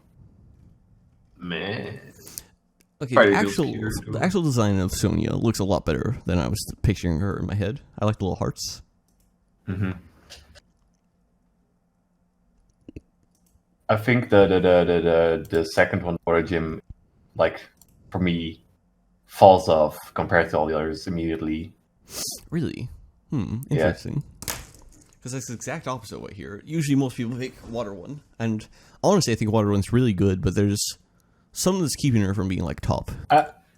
man. Okay, Probably the a little actual cuter, the though. actual design of Sonya looks a lot better than I was picturing her in my head. I like the little hearts. Mm-hmm. I think the second one for the gym, like for me, falls off compared to all the others immediately. Really? Interesting. Because that's the exact opposite way here. Usually most people pick Water One. And honestly, I think Water One's really good, but there's something that's keeping her from being, like, top.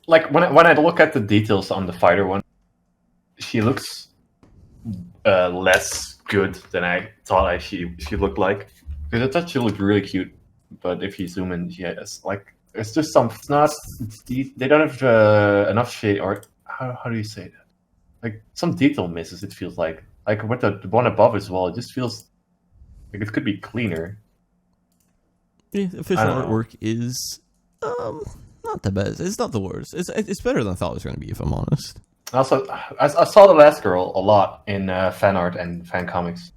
Like when I look at the details on the fighter one, she looks less good than I thought she looked like. Because I thought she looked really cute, but if you zoom in, she has like it's just some. It's not. They don't have enough shade, or how do you say that? Like some detail misses. It feels like with the one above as well. It just feels like it could be cleaner. Yeah, official I don't know. artwork is not the best. It's not the worst. It's better than I thought it was going to be, if I'm honest. Also, I saw the last girl a lot in fan art and fan comics,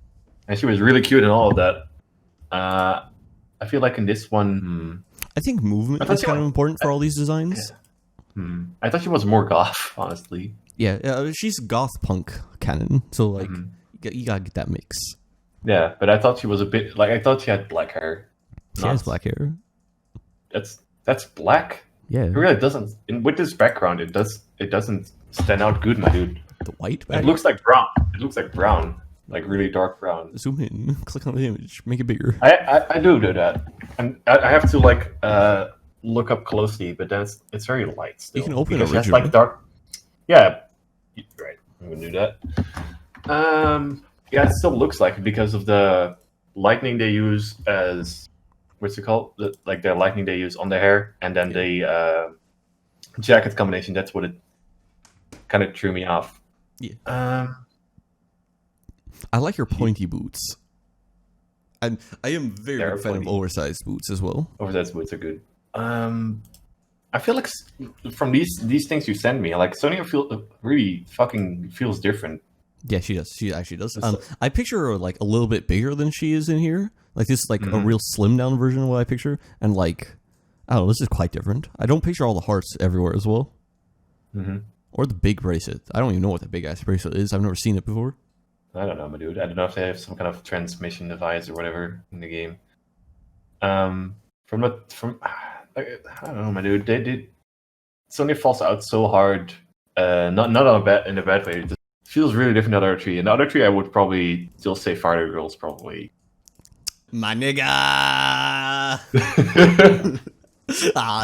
and she was really cute and all of that. I feel like in this one, I think movement thought is she kind of was- important for all these designs. I thought she was more goth, honestly. Yeah, she's goth punk canon, so like you gotta get that mix. Yeah, but I thought she was a bit like I thought she had black hair. She has black hair. That's black. Yeah, It really doesn't. With this background, it doesn't stand out good, my dude. the white It back. looks like brown. It looks like brown, like really dark brown. Zoom in, click on the image, make it bigger. I do that, and I have to like look up closely, but then it's very light still. You can open it because it has originally. like dark. Yeah, right. I'm gonna do that. Yeah, it still looks like it because of the lightning they use as what's it called? The lightning they use on the hair, and then the jacket combination. That's what it kind of threw me off. Yeah. I like your pointy boots. And I am very They're big fan of pointy. oversized boots as well. Oversized boots are good. I feel like from these things you send me, like Sonya really fucking feels different. Yeah, she does. She actually does. It's- I picture her like a little bit bigger than she is in here. Like this is like a real slim down version of what I picture. And like, I don't know, this is quite different. I don't picture all the hearts everywhere as well. Or the big bracelet. I don't even know what the big ass bracelet is. I've never seen it before. I don't know, my dude. I don't know if they have some kind of transmission device or whatever in the game. I don't know, my dude. They did. Sonya falls out so hard. Not in a bad way. It just feels really different than the other three. And the other three, I would probably still say Fighter Girls, probably. My nigga!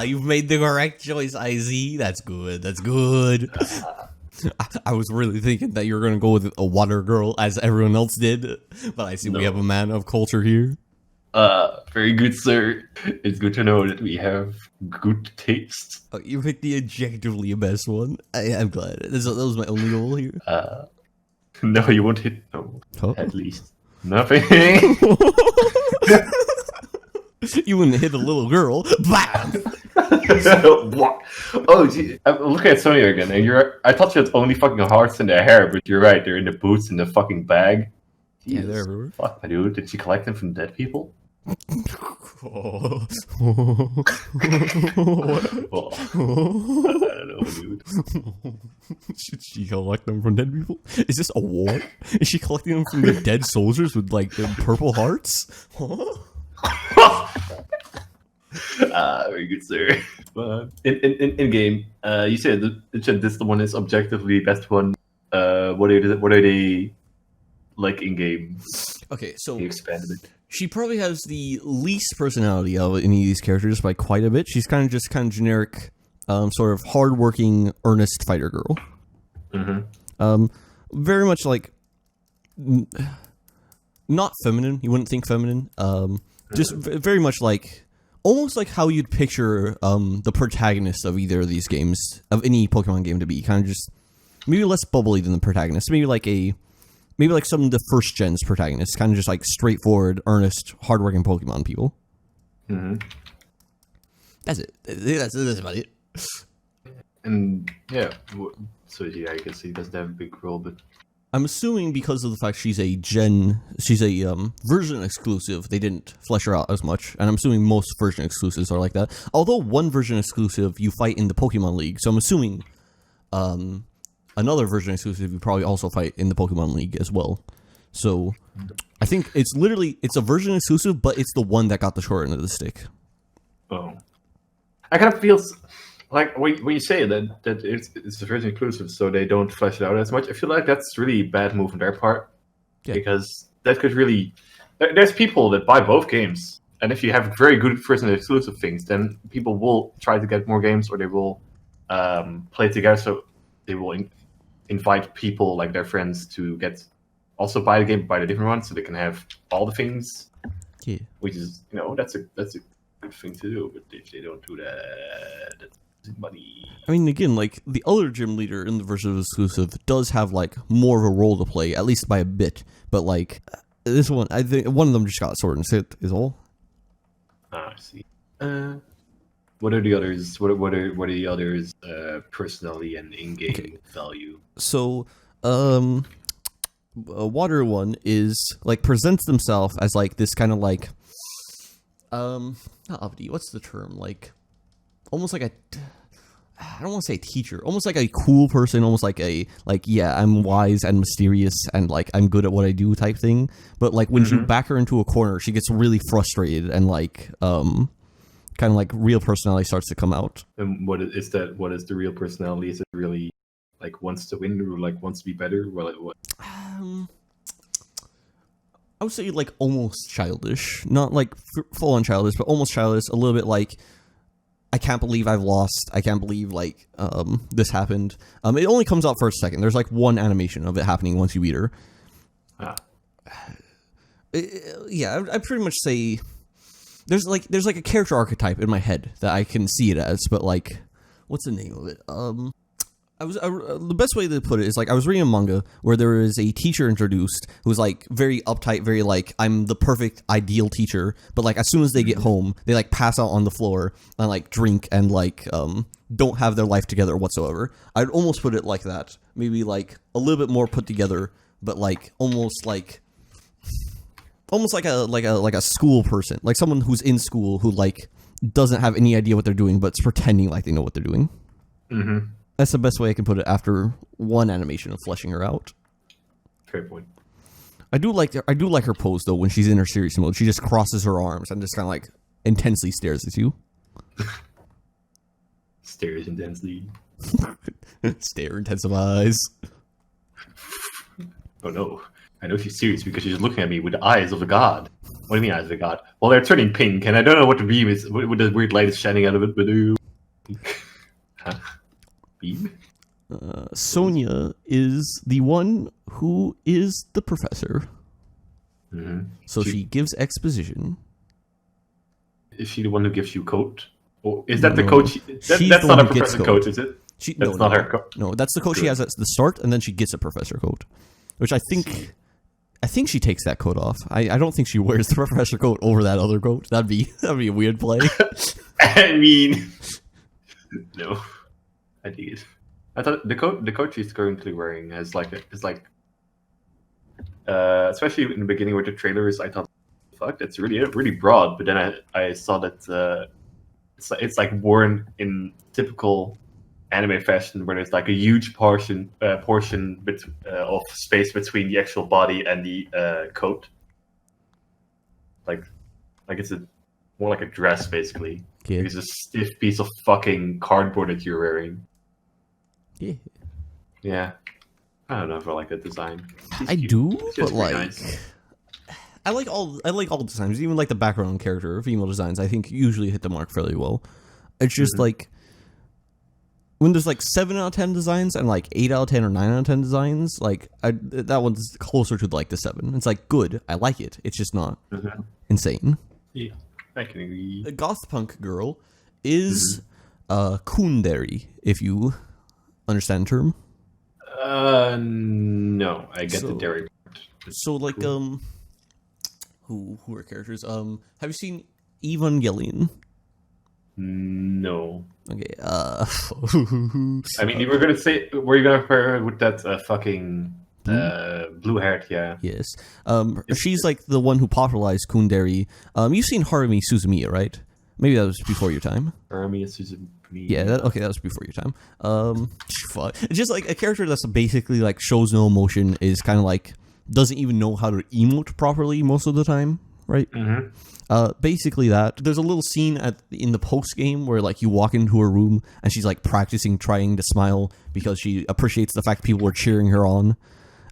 You've made the correct choice, IZ. That's good. That's good. I was really thinking that you were going to go with a water girl as everyone else did, but I see we have a man of culture here. Very good, sir. It's good to know that we have good taste. Oh, you picked the objectively best one. I'm glad. That was my only goal here. No, you won't hit. No, Huh? at least nothing. You wouldn't hit a little girl. Bam! What? Oh, gee. I'm looking at Sonya again, and I thought she had only fucking hearts in their hair, but you're right. They're in the boots in the fucking bag. Yeah, Jesus. they're everywhere. Fuck, my dude. Did she collect them from dead people? Oh. Well, I don't know, dude. Should she collect them from dead people? Is this a war? Is she collecting them from the dead soldiers with like the purple hearts? Huh? Very good, sir. But in game, you said this one is objectively best one. What are they like in game? Okay, so You expanded it. she probably has the least personality of any of these characters by quite a bit. She's kind of generic, sort of hardworking, earnest fighter girl. Very much like not feminine. You wouldn't think feminine. Just very much like almost like how you'd picture the protagonist of either of these games, of any Pokemon game, to be. Kind of just maybe less bubbly than the protagonist. Maybe like some of the first gen's protagonists, kind of just like straightforward, earnest, hardworking Pokemon people. That's it. That's about it. And yeah, so yeah, I guess he doesn't have a big role, but I'm assuming because of the fact she's a version exclusive, they didn't flesh her out as much, and I'm assuming most version exclusives are like that. Although one version exclusive you fight in the Pokemon League, so I'm assuming another version exclusive you probably also fight in the Pokemon League as well. So I think it's a version exclusive, but it's the one that got the short end of the stick. oh, I kind of feel like when you say that it's a version exclusive, so they don't flesh it out as much. I feel like that's really bad move on their part, because that could really. There's people that buy both games, and if you have very good version exclusive things, then people will try to get more games, or they will play together. So they will invite people like their friends to also buy the game, buy the different one, so they can have all the things. Yeah, which is that's a good thing to do. But if they don't do that, that's money. I mean, again, like the other gym leader in the version exclusive does have like more of a role to play, at least by a bit. But like this one, I think one of them just got sword and sit is all. I see. What are the others? What are the others? Personally and in-game value. So, water one is like presents themselves as like this kind of like, not uppity. What's the term? Like, almost like I don't want to say teacher, almost like a cool person, almost like I'm wise and mysterious and like I'm good at what I do type thing. But like when you back her into a corner, she gets really frustrated and like kind of like real personality starts to come out. And what is that? What is the real personality? Is it really like wants to win or like wants to be better? Well, like, what? I would say like almost childish, not like full on childish, but almost childish. A little bit like, I can't believe I've lost. I can't believe like this happened. It only comes out for a second. There's like one animation of it happening once you beat her. Yeah, I'd pretty much say there's like a character archetype in my head that I can see it as, but like, what's the name of it? The best way to put it is like I was reading a manga where there is a teacher introduced who's like very uptight, very like I'm the perfect ideal teacher, but like as soon as they get home, they like pass out on the floor and like drink and like don't have their life together whatsoever. I'd almost put it like that, maybe like a little bit more put together, but like almost like a school person, like someone who's in school who like doesn't have any idea what they're doing, but's pretending like they know what they're doing. Mm-hmm. That's the best way I can put it after one animation of fleshing her out. Fair point. I do like her pose though when she's in her serious mode. She just crosses her arms and just kind of like intensely stares at you. Stares intensely. Stare intensive eyes. Oh no. I know she's serious because she's looking at me with the eyes of a god. What do you mean eyes of a god? Well, they're turning pink, and I don't know what the beam is. What the weird light is shining out of it, but huh? Beam? Sonia is the one who is the professor. Mm-hmm. So she gives exposition. Is she the one who gives you coat? Or is that the coat? That's the not one a who gets professor coat, is it? That's not her coat. No, that's the coat she has at the start, and then she gets a professor coat, which I think she takes that coat off. I don't think she wears the professor coat over that other coat. That'd be a weird play. I mean, no. I think it. I thought the coat she's currently wearing is especially in the beginning with the trailers, I thought, fuck, that's really broad. But then I saw that it's like worn in typical anime fashion, where there's like a huge portion of space between the actual body and the coat. Like it's more like a dress basically. Yeah. It's a stiff piece of fucking cardboard that you're wearing. Yeah. Yeah. I don't know if I like that design. I do, but like, nice. I like all designs, even like the background character female designs. I think usually hit the mark fairly well. It's just like when there's like 7 out of 10 designs and like 8 out of 10 or 9 out of 10 designs, like that one's closer to like the 7. It's like good, I like it. It's just not insane. Yeah, I can agree. The goth punk girl is Kunderi, if you understand the term. No, I get the dairy part. So like cool. Who are characters? Have you seen Evangelion? No. Okay. I mean, you were gonna say, were you gonna pair her with that fucking blue-haired? Yeah. Yes. She's like the one who popularized Kunderi. You've seen Harumi Suzumiya, right? Maybe that was before your time. Army is Suzumiya. Yeah, that was before your time. Fuck. Just like a character that's basically like shows no emotion, is kind of like doesn't even know how to emote properly most of the time, right? Basically that. There's a little scene in the post game where like you walk into her room and she's like practicing trying to smile because she appreciates the fact people are cheering her on.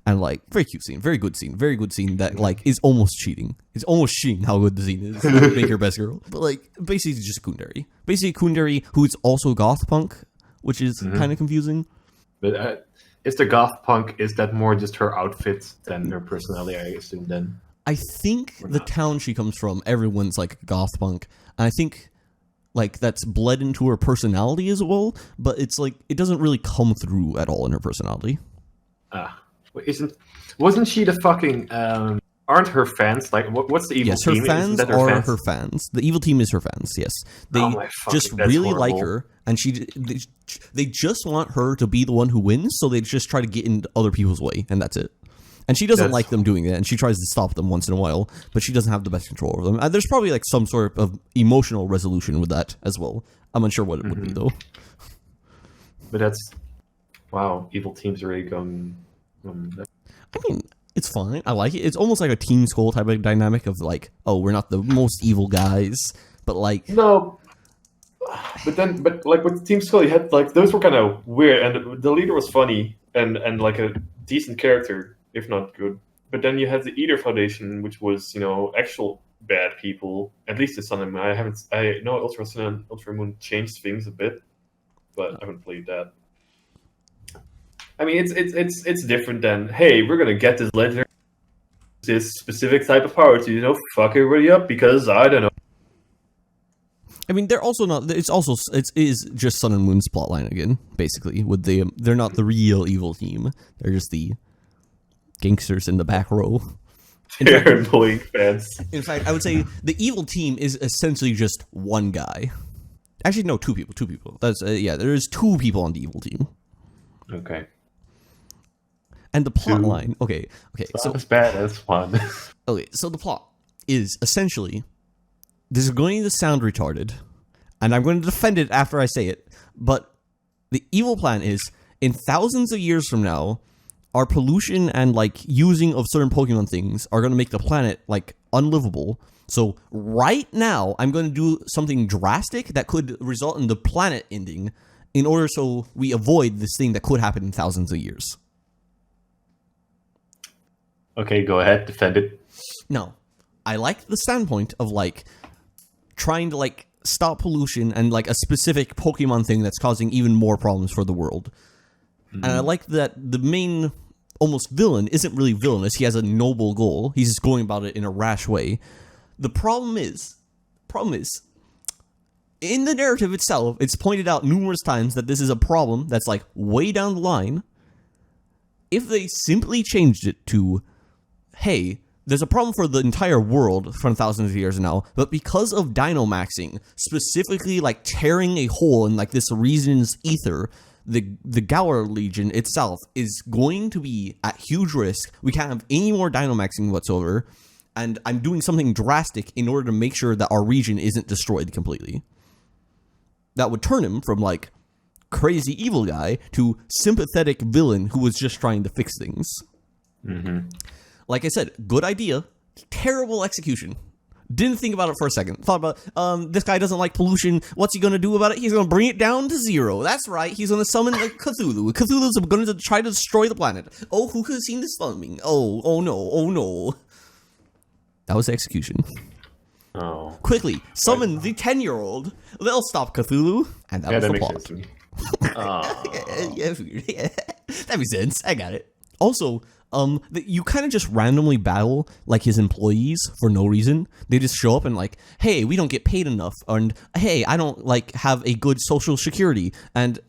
And like, very cute scene, very good scene that like is almost cheating. It's almost cheating how good the scene is. Make her best girl. But like, basically just Kunderi. Basically Kunderi, who's also goth punk, which is kind of confusing. But is the goth punk, is that more just her outfit than her personality, I assume then? I think the town she comes from, everyone's like goth punk. And I think like that's bled into her personality as well, but it's like, it doesn't really come through at all in her personality. Wasn't she the fucking aren't her fans like what's the evil team? Yes, her fans are her fans. The evil team is her fans. Yes, they just really like her, and they just want her to be the one who wins. So they just try to get in other people's way, and that's it. And she doesn't like them doing it, and she tries to stop them once in a while, but she doesn't have the best control over them. And there's probably like some sort of emotional resolution with that as well. I'm unsure what it would be though. But that's wow, evil teams are really going. I mean, it's fine. I like it. It's almost like a Team Skull type of dynamic of like, oh, we're not the most evil guys, but like no. But like with Team Skull, you had like those were kind of weird, and the leader was funny and like a decent character, if not good. But then you had the Eater Foundation, which was actual bad people. At least the Sun and Moon. I know Ultra Sun and Ultra Moon changed things a bit, but I haven't played that. I mean, it's different than, hey, we're gonna get this legendary, this specific type of power to fuck everybody up because I don't know. I mean, they're also not. It is just Sun and Moon's plotline again, basically. They're not the real evil team. They're just the gangsters in the back row. They're annoying fans. In fact, I would say the evil team is essentially just one guy. Actually, no, two people. That's there is two people on the evil team. Okay. And the plot line, okay. So it's bad as fun. Okay, so the plot is essentially, this is going to sound retarded, and I'm going to defend it after I say it, but the evil plan is, in thousands of years from now, our pollution and like using of certain Pokemon things are going to make the planet like unlivable. So right now, I'm going to do something drastic that could result in the planet ending in order so we avoid this thing that could happen in thousands of years. Okay, go ahead, defend it. No, I like the standpoint of like trying to like stop pollution and like a specific Pokemon thing that's causing even more problems for the world. And I like that the main almost villain isn't really villainous. He has a noble goal. He's just going about it in a rash way. The problem is, in the narrative itself, it's pointed out numerous times that this is a problem that's like way down the line. If they simply changed it to, hey, there's a problem for the entire world from thousands of years now, but because of Dynamaxing, specifically like tearing a hole in like this region's ether, the Galar Legion itself is going to be at huge risk. We can't have any more Dynamaxing whatsoever, and I'm doing something drastic in order to make sure that our region isn't destroyed completely. That would turn him from like crazy evil guy to sympathetic villain who was just trying to fix things. Mm-hmm. Like I said, good idea, terrible execution. Didn't think about it for a second. Thought about, this guy doesn't like pollution. What's he going to do about it? He's going to bring it down to zero. That's right. He's going to summon Cthulhu. Cthulhu's going to try to destroy the planet. Oh, who could have seen this coming? Oh no. That was the execution. Oh. Quickly, summon the 10-year-old. They'll stop Cthulhu. And that was the makes plot. sense to me. Yeah, that makes sense. I got it. Also, you kind of just randomly battle like his employees for no reason. They just show up and like, hey, we don't get paid enough, and hey, I don't like have a good social security, and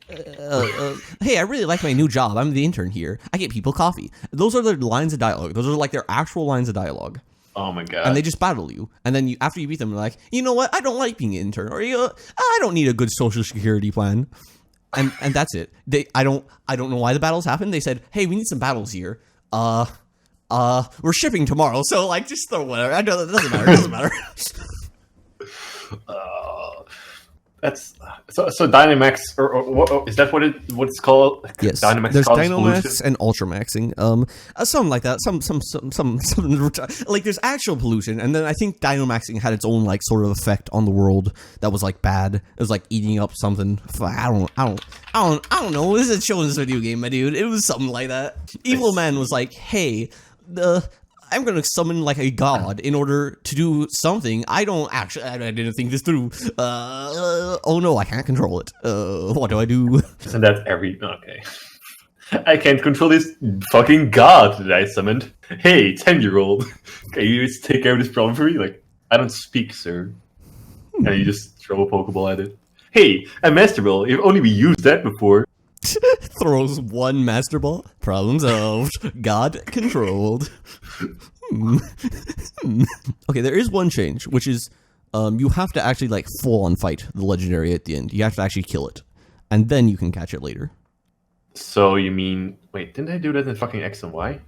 hey, I really like my new job. I'm the intern here. I get people coffee. Those are their lines of dialogue. Those are like their actual lines of dialogue. Oh my god. And they just battle you. And then after you beat them, they're like, you know what? I don't like being an intern. Or I don't need a good social security plan. And that's it. I don't know why the battles happened. They said, hey, we need some battles here. We're shipping tomorrow, so like just throw whatever. It doesn't matter. It doesn't matter. That's so Dynamax or what is that what it's called? Yes, Dynamax there's causes Dynamax pollution? and Ultramaxing. Something like that. Some like there's actual pollution, and then I think Dynamaxing had its own like sort of effect on the world that was like bad. It was like eating up something. I don't know. This is a children's video game, my dude. It was something like that. Evil Man was like, hey, I'm gonna summon like a god in order to do something. I didn't think this through. Oh no, I can't control it. What do I do? Isn't that okay? I can't control this fucking god that I summoned. Hey, 10-year-old, can you just take care of this problem for me? Like, I don't speak, sir. And you just throw a Pokeball at it. Hey, a Master Ball. If only we used that before. Throws one Master Ball. Problem solved. God controlled. Okay, there is one change, which is you have to actually like full on fight the legendary at the end. You have to actually kill it, and then you can catch it later. So you mean wait? Didn't I do that in fucking X and Y?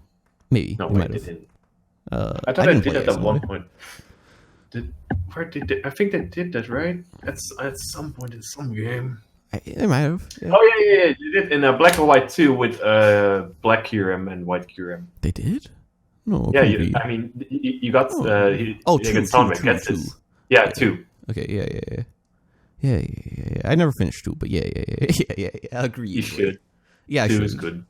Maybe. No, you wait, might I have. didn't. I I thought I didn't did play that X at and one Y. point. I think they did that right at some point in some game. They might have. Yeah. Oh yeah. You did in Black and White 2 with Black Kyurem and White Kyurem. They did. No. Yeah, couldn't be. I mean, you got two. you get Soundwave, gets Two. this. Yeah, 2. Okay. Yeah. I never finished 2, but yeah. Agreed. You should. Yeah, I 2 should. is good.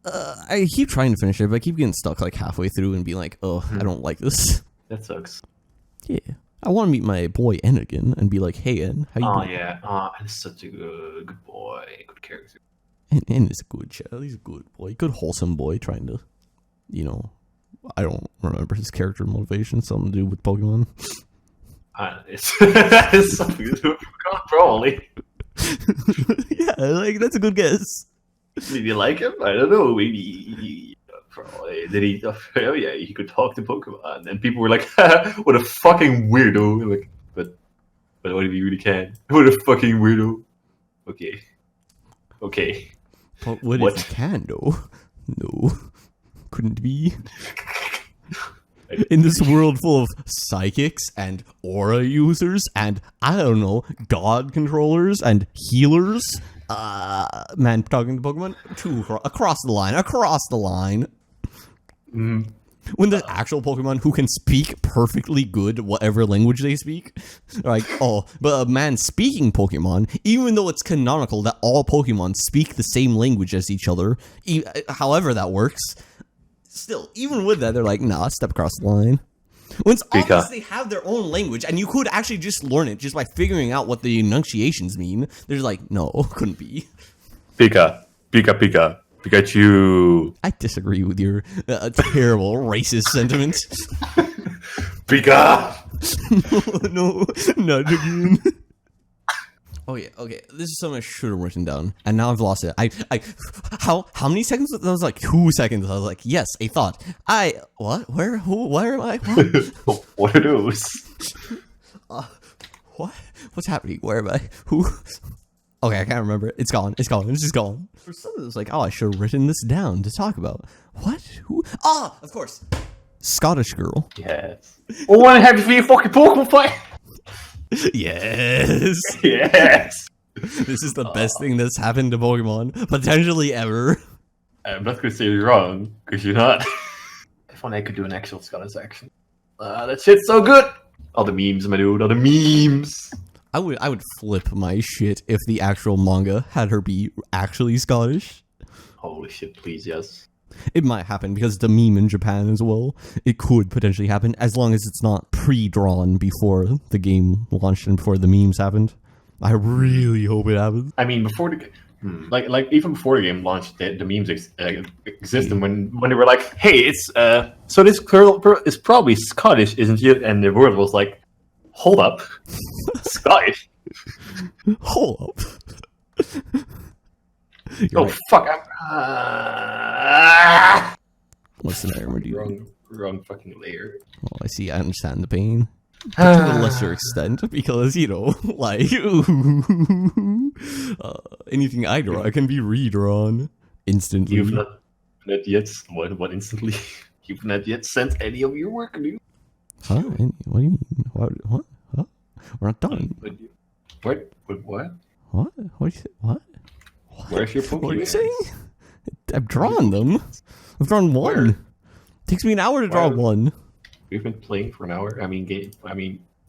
I keep trying to finish it, but I keep getting stuck like halfway through and being like, oh, I don't like this. That sucks. Yeah. I want to meet my boy N again and be like, hey N, how you Oh doing? yeah, and such a good boy, good character. N is a good child. He's a good boy, good wholesome boy, trying to, I don't remember his character motivation. Something to do with Pokemon. It's something to do with Pokemon, probably. Yeah, like that's a good guess. Did you like him? I don't know. Maybe. Probably. Did he? Oh yeah, he could talk to Pokemon, and people were like, "What a fucking weirdo!" Like, but what if he really can? What a fucking weirdo. Okay. But what if he can though? No, couldn't be. In this world full of psychics and aura users and I don't know, god controllers and healers, man talking to Pokemon, across the line. Mm. When there's actual Pokemon who can speak perfectly good whatever language they speak, like, but a man speaking Pokemon, even though it's canonical that all Pokemon speak the same language as each other, however that works, still, even with that, they're like, nah, step across the line. When it's obvious they have their own language, and you could actually just learn it just by figuring out what the enunciations mean. They're like, no, couldn't be. Pikachu. I disagree with your terrible racist sentiment. Pika. No, not again. Oh yeah, okay. This is something I should have written down, and now I've lost it. How many seconds? That was like 2 seconds. I was like, yes, a thought. What? Where? Who? Where am I? What? What are those? What? What's happening? Where am I? Who? Okay, I can't remember. It's gone. It's just gone. For some of it was like, I should have written this down to talk about. What? Who? Of course. Scottish girl. Yes. Oh, want to have you for your fucking Pokemon fight? Yes. Yes. This is the best thing that's happened to Pokemon, potentially ever. I'm not going to say you're wrong, because you're not. If only I could do an actual Scottish accent. That shit's so good. All the memes, my dude. All the memes. I would flip my shit if the actual manga had her be actually Scottish. Holy shit, please, yes. It might happen because it's a meme in Japan as well. It could potentially happen as long as it's not pre-drawn before the game launched and before the memes happened. I really hope it happens. I mean, before the like even before the game launched, the memes existed when they were like, "Hey, it's so this girl is probably Scottish, isn't she?" And the world was like, "Hold up, Scottish? Hold up." Oh right. fuck! What's the matter, dude? wrong fucking layer. Oh, I see. I understand the pain. But to a lesser extent, because, like, anything I draw can be redrawn instantly. You've not yet, what instantly? You've not yet sent any of your work, dude. Huh? What do you mean? What? Huh? We're not done. What? What? What? What? Where's your Pokemon? What are you saying? I've drawn them. I've drawn one. Where? Takes me an hour to draw one. We've been playing for an hour.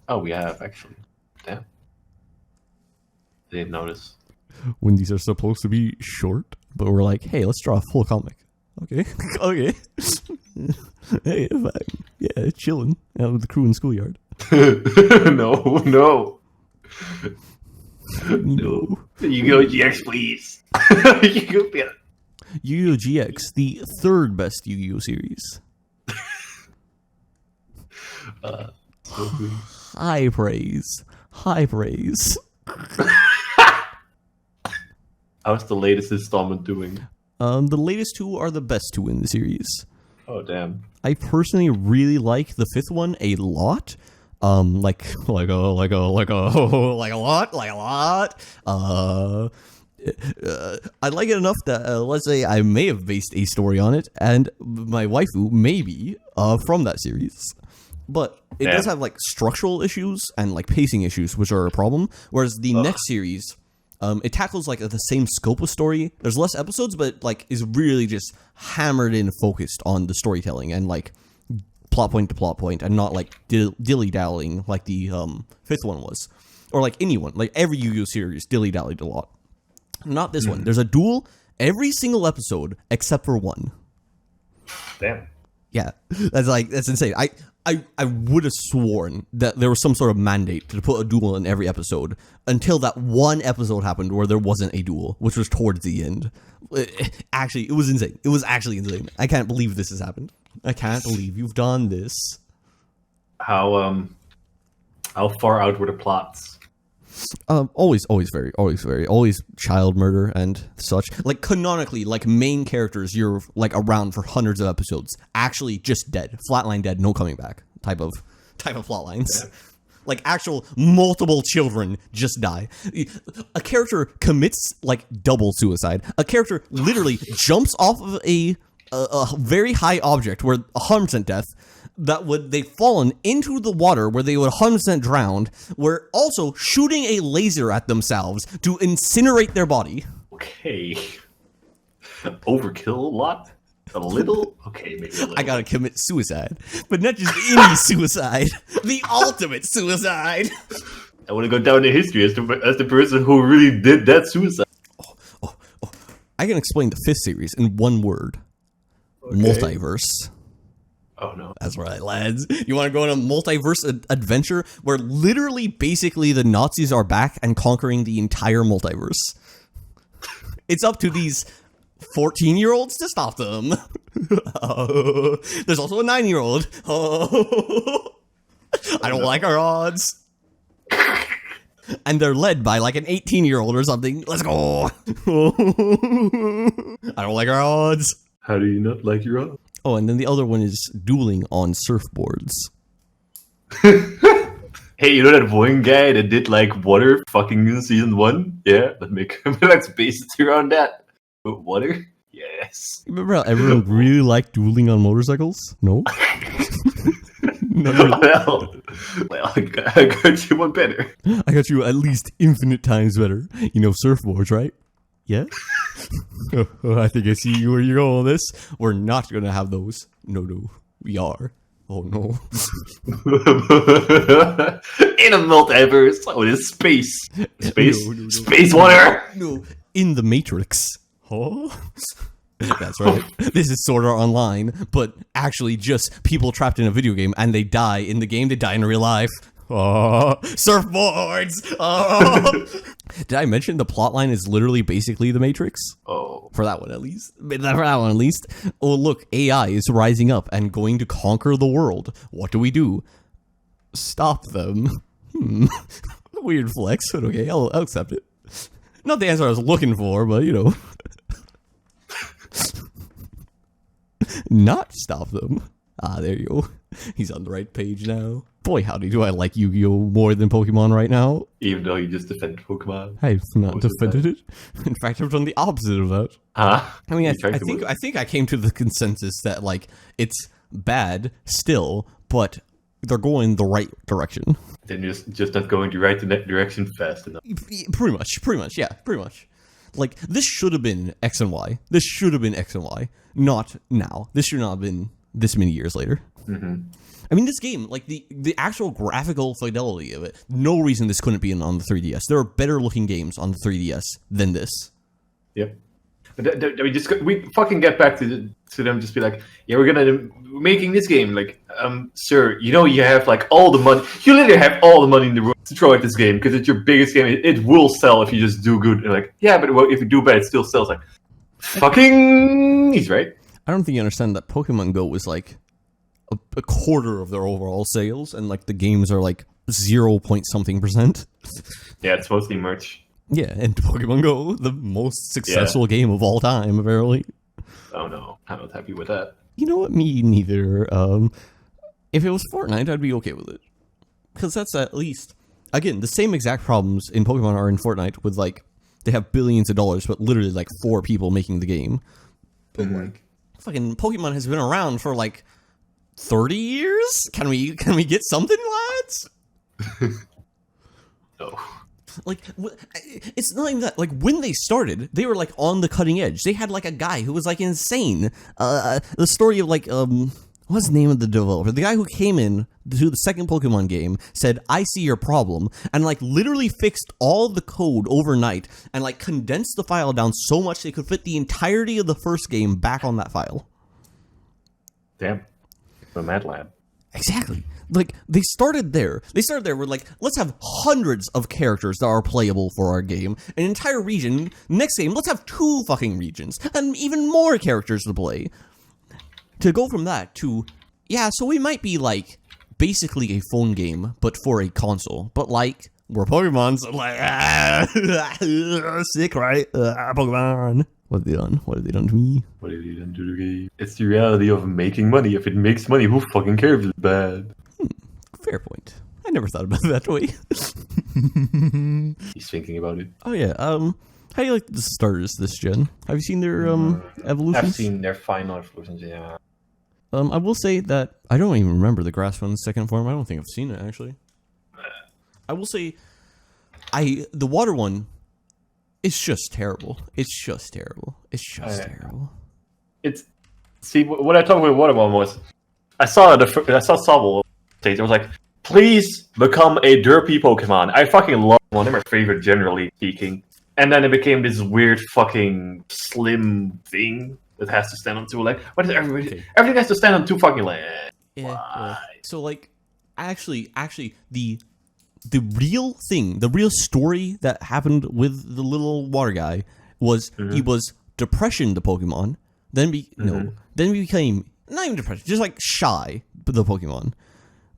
Oh, we have actually. Damn. Didn't notice. When these are supposed to be short, but we're like, hey, let's draw a full comic. Okay. Okay. Hey, fine. Yeah, chilling out with the crew in schoolyard. No. No. Yu-Gi-Oh! GX, please. Yu-Gi-Oh! GX, the third best Yu-Gi-Oh! Series. High praise. High praise. How's the latest installment doing? The latest two are the best two in the series. Oh, damn. I personally really like the fifth one a lot. Like a lot. I like it enough that let's say I may have based a story on it, and my waifu maybe from that series. But it does have like structural issues and like pacing issues, which are a problem. Whereas the next series, it tackles like the same scope of story. There's less episodes, but like is really just hammered in, focused on the storytelling and like plot point to plot point, and not like dilly dallying like the fifth one was, or like anyone. Like every Yu-Gi-Oh! Series dilly dallied a lot. Not this one. There's a duel every single episode except for one. Damn. Yeah, that's insane. I would have sworn that there was some sort of mandate to put a duel in every episode until that one episode happened where there wasn't a duel, which was towards the end. Actually, it was insane. It was actually insane. I can't believe this has happened. I can't believe you've done this. How far out were the plots? Always child murder and such. Like canonically, like main characters, you're like around for hundreds of episodes. Actually, just dead, flatline dead, no coming back. Type of plot lines. Yeah. Like actual multiple children just die. A character commits like double suicide. A character literally jumps off of a very high object where 100% death. They've fallen into the water where they would 100% drowned, were also shooting a laser at themselves to incinerate their body. Okay. Overkill a lot? A little? Okay, maybe a little. I gotta commit suicide. But not just any suicide. The ultimate suicide. I want to go down in history as the person who really did that suicide. Oh. I can explain the fifth series in one word. Okay. Multiverse. Oh no. That's right, lads. You want to go on a multiverse adventure where literally, basically, the Nazis are back and conquering the entire multiverse. It's up to these 14-year-olds to stop them. There's also a 9-year-old. I don't like our odds. And they're led by like an 18-year-old or something. Let's go. I don't like our odds. How do you not like your odds? Oh, and then the other one is dueling on surfboards. Hey, you know that one guy that did like water fucking in season 1? Yeah, let's base it around that. But water? Yes. Remember how everyone really liked dueling on motorcycles? No? No. Well, I got you one better. I got you at least infinite times better. You know surfboards, right? Yeah? I think I see where you're going with this. We're not going to have those. No. We are. Oh, no. In a multiverse. Oh, it's space. Space. No. Space water. No. In the Matrix. Huh? That's right. This is Sword Art Online, but actually just people trapped in a video game, and they die in the game, they die in real life. Oh, surfboards! Oh. Did I mention the plotline is literally basically the Matrix? Oh. For that one at least. Oh, look, AI is rising up and going to conquer the world. What do? Stop them. Weird flex, but okay, I'll accept it. Not the answer I was looking for, but you know. Not stop them. There you go. He's on the right page now. Boy, howdy, do I like Yu-Gi-Oh! More than Pokemon right now. Even though you just defend Pokemon. I've not Most of the defended it. In fact, I've done the opposite of that. Huh? I mean, You tried to I think I came to the consensus that, like, it's bad still, but they're going the right direction. Then just not going the right direction fast enough. Pretty much. Like, this should have been X and Y. This should have been X and Y, not now. This should not have been this many years later. Mm-hmm. I mean, this game, like, the actual graphical fidelity of it, no reason this couldn't be on the 3DS. There are better looking games on the 3DS than this. Yep. But we fucking get back to them, just be like, yeah, we're making this game. Like, sir, you know you have, like, all the money. You literally have all the money in the world to throw at this game because it's your biggest game. It will sell if you just do good. And like, yeah, but if you do bad, it still sells. Like, fucking, he's right. I don't think you understand that Pokemon Go was, like, a quarter of their overall sales, and, like, the games are, like, 0 point something %. Yeah, it's mostly merch. Yeah, and Pokemon Go, the most successful game of all time, apparently. Oh no, I'm not happy with that. You know what? Me neither. If it was Fortnite, I'd be okay with it. Because that's at least, again, the same exact problems in Pokemon are in Fortnite with, like, they have billions of dollars, but literally, like, 4 people making the game. But, like, fucking Pokemon has been around for, like, 30 years? Can we get something, lads? No. Like, it's not even that. Like, when they started, they were, like, on the cutting edge. They had, like, a guy who was, like, insane. The story of, like, what's the name of the developer? The guy who came in to the second Pokemon game said, I see your problem, and, like, literally fixed all the code overnight and, like, condensed the file down so much they could fit the entirety of the first game back on that file. Damn. The Mad Lab. Exactly. Like, they started there. They started there with, like, let's have hundreds of characters that are playable for our game. An entire region. Next game, let's have 2 fucking regions. And even more characters to play. To go from that to, yeah, so we might be, like, basically a phone game, but for a console. But, like, we're Pokemon, so, like, sick, right? Pokemon. What have they done? What have they done to me? What have you done to the game? It's the reality of making money. If it makes money, who fucking cares if it's bad? Fair point. I never thought about it that way. He's thinking about it. Oh yeah. How do you like the starters this gen? Have you seen their evolutions? I've seen their final evolutions, yeah. I will say that I don't even remember the grass one's second form. I don't think I've seen it actually. I will say the water one, it's just terrible. It's just terrible. See, what I talked about Watermelon was, I saw Sobble stage. I was like, please become a derpy Pokemon. I fucking love one. They're my favorite, generally speaking. And then it became this weird fucking slim thing that has to stand on 2 legs. What is everybody? Okay. Everything has to stand on 2 fucking legs. Yeah. So like, actually, the real thing, the real story that happened with the little water guy was he was depression the Pokemon. Then then he became not even depression, just like shy the Pokemon.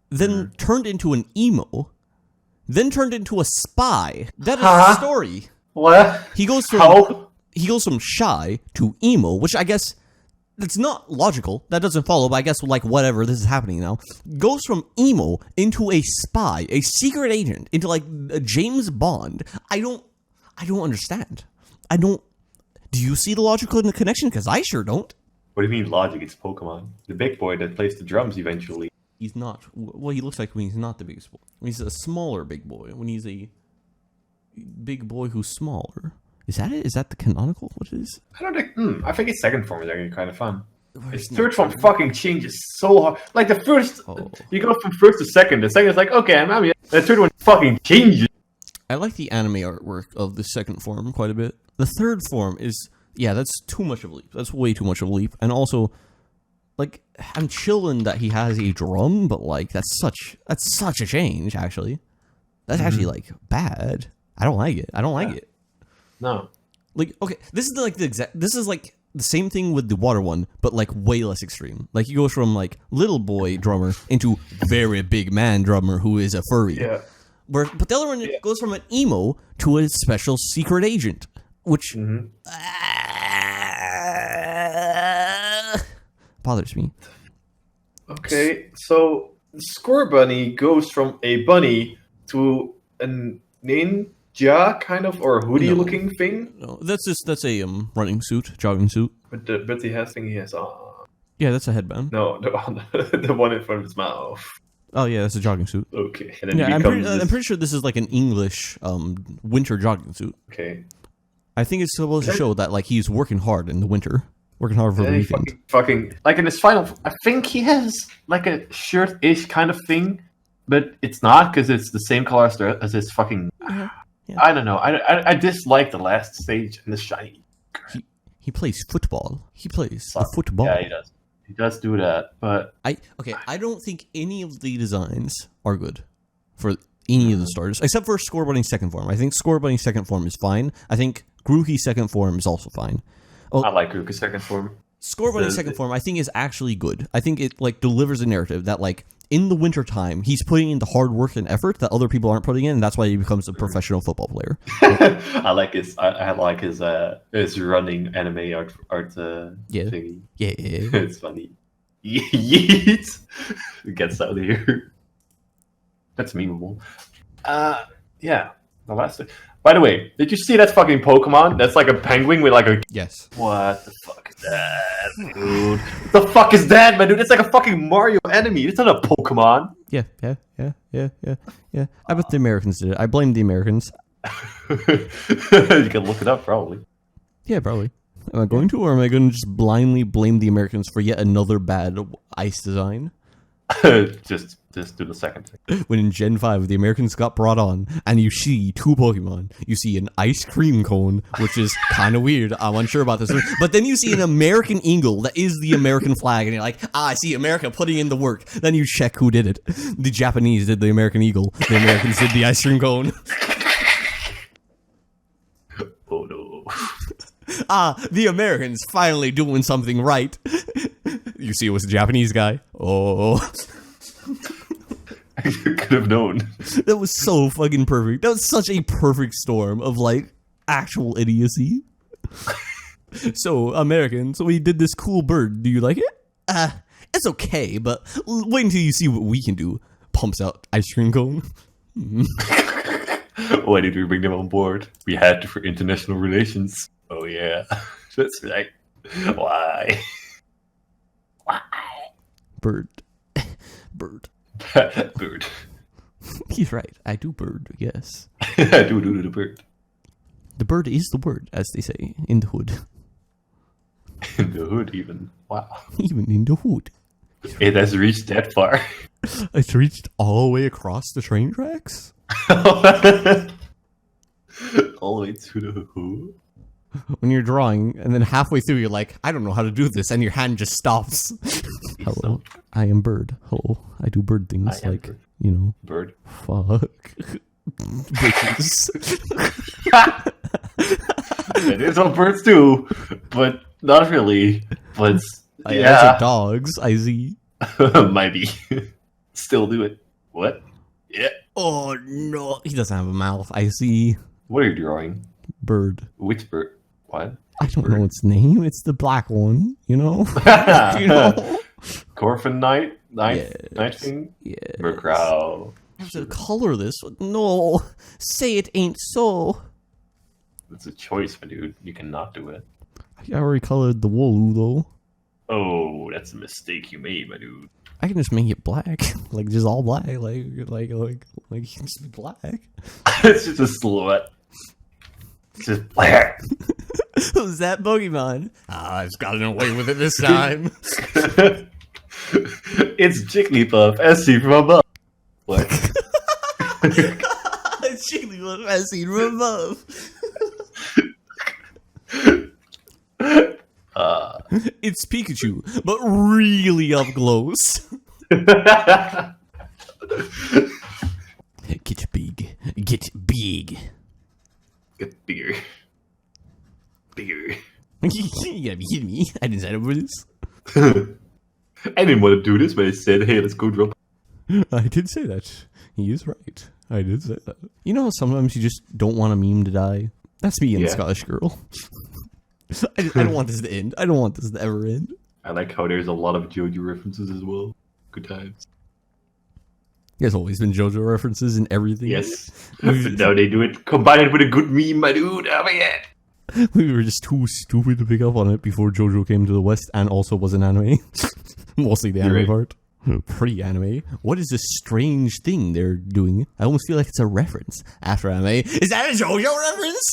Then turned into an emo. Then turned into a spy. That is the story. What? He goes from shy to emo, which I guess that's not logical. That doesn't follow, but I guess like whatever, this is happening now. Goes from emo into a spy, a secret agent, into like a James Bond. I don't understand. Do you see the logical connection? Because I sure don't. What do you mean logic? It's Pokemon. The big boy that plays the drums eventually. He's not. Well, he looks like when he's not the biggest boy. When he's a smaller big boy. When he's a big boy who's smaller. Is that it? Is that the canonical? What it is? I don't think. I think his second form is actually kind of fun. His third form fucking changes so hard. Like the first, you go from first to second. The second is like, okay, I'm here. The third one fucking changes. I like the anime artwork of the second form quite a bit. The third form is, yeah, that's too much of a leap. That's way too much of a leap. And also, like, I'm chilling that he has a drum, but like that's such a change. Actually, that's actually like bad. I don't like it. No. Like, okay, this is like the same thing with the water one, but like way less extreme. Like he goes from like little boy drummer into very big man drummer who is a furry. Yeah. But the other one goes from an emo to a special secret agent, which bothers me. Okay, so the Score Bunny goes from a bunny to a ninja kind of or hoodie looking thing. No, that's a running suit, jogging suit. But he has thing he has on. Yeah, that's a headband. No, the one in front of his mouth. Oh yeah, that's a jogging suit. Okay, and then Yeah, he I'm becomes pretty sure this is like an English winter jogging suit. Okay. I think it's supposed to show that like he's working hard in the winter, working hard for the He weekend. fucking Like in his final, I think he has like a shirt-ish kind of thing, but it's not because it's the same color as his fucking. Yeah. I don't know. I dislike the last stage and the shiny. He plays football. He plays the football. Yeah, he does. He does do that, but I don't think any of the designs are good for any of the starters, except for Score Bunny's second form. I think Score Bunny's second form is fine. I think Grookey's second form is also fine. I like Ruka's second form. Score Bunny's second form, I think, is actually good. I think it like delivers a narrative that like in the wintertime, he's putting in the hard work and effort that other people aren't putting in, and that's why he becomes a professional football player. I like his. I like his running anime art Yeah. thingy. Yeah. It's funny. Yeet! Gets out of here. That's memeable. Yeah. The last thing. By the way, did you see that fucking Pokemon? That's like a penguin with like a. Yes. What the fuck is that, dude? What the fuck is that, man, dude? It's like a fucking Mario enemy. It's not a Pokemon. Yeah. I bet the Americans did it. I blame the Americans. You can look it up, probably. Yeah, probably. Am I going to, or am I going to just blindly blame the Americans for yet another bad ice design? just do the second thing. When in Gen 5, the Americans got brought on, and you see two Pokemon. You see an ice cream cone, which is kind of weird. I'm unsure about this one. But then you see an American eagle that is the American flag, and you're like, I see America putting in the work. Then you check who did it. The Japanese did the American eagle. The Americans did the ice cream cone. Oh no. The Americans finally doing something right. You see it was a Japanese guy. Oh. You could have known. That was so fucking perfect. That was such a perfect storm of like actual idiocy. So, Americans, we did this cool bird. Do you like it? It's okay, but wait until you see what we can do. Pumps out ice cream cone. Why did we bring them on board? We had to for international relations. Oh yeah. That's right. Why? Bird. Bird. Bird. He's right. I do bird, yes. I do the bird. The bird is the word, as they say, in the hood. In the hood, even. Wow. Even in the hood. It has reached that far. It's reached all the way across the train tracks? All the way to the hood. When you're drawing, and then halfway through you're like, I don't know how to do this, and your hand just stops. Hello, I am Bird. Hello, I do bird things like, Bird. You know, Bird. fuck. Bitches. It is what birds do, but not really. But I yeah, also dogs, I see. maybe. Still do it. What? Yeah. Oh no, he doesn't have a mouth, I see. What are you drawing? Bird. Which bird? What? I don't know its name, it's the black one, you know? You know? Corfin Night Yes. thing? Yeah. Burkrow. I have to color this. No, say it ain't so. It's a choice, my dude. You cannot do it. I already colored the wool, though. Oh, that's a mistake you made, my dude. I can just make it black, like just all black, like you can just be black. It's just a silhouette. It's just black. Who's that Pokemon? I've gotten away with it this time. It's Jigglypuff, as seen from above. What? It's Jigglypuff as seen from above. It's Pikachu, but really up close. Get big. Get big. Get bigger. Bigger. You gotta be kidding me. I didn't sign up for this. I didn't want to do this, but I said, hey, let's go drop. I did say that. He is right. I did say that. You know how sometimes you just don't want a meme to die? That's me and the Scottish girl. I don't want this to end. I don't want this to ever end. I like how there's a lot of JoJo references as well. Good times. There's always been JoJo references in everything. Yes. But now they do it. Combine it with a good meme, my dude. Oh my god. We were just too stupid to pick up on it before JoJo came to the West and also was an anime. Mostly the anime part. Pre-anime. What is this strange thing they're doing? I almost feel like it's a reference after anime. Is that a JoJo reference?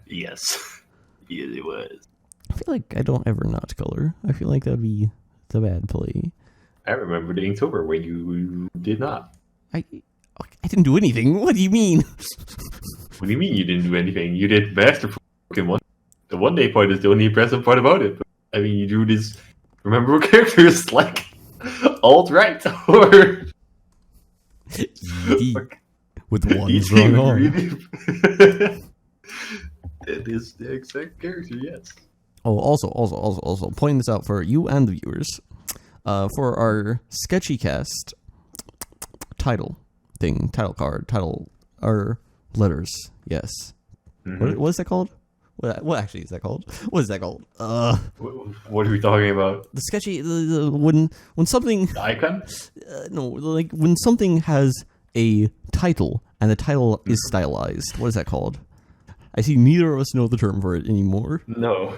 Yes. Yes, it was. I feel like I don't ever not color. I feel like that'd be the bad play. I remember the Inktober when you did not. I didn't do anything. What do you mean? What do you mean you didn't do anything? You did masterful in one. The one day part is the only impressive part about it. But, I mean, you drew this remember characters like alt-right or with one strong arm. That is the exact character, yes. Oh, also, pointing this out for you and the viewers, for our Sketchy cast title card, our letters, yes. Mm-hmm. What is that called? What actually is that called? What is that called? What are we talking about? The Sketchy, when something... The icon? No, like when something has a title and the title is stylized. What is that called? I see neither of us know the term for it anymore. No.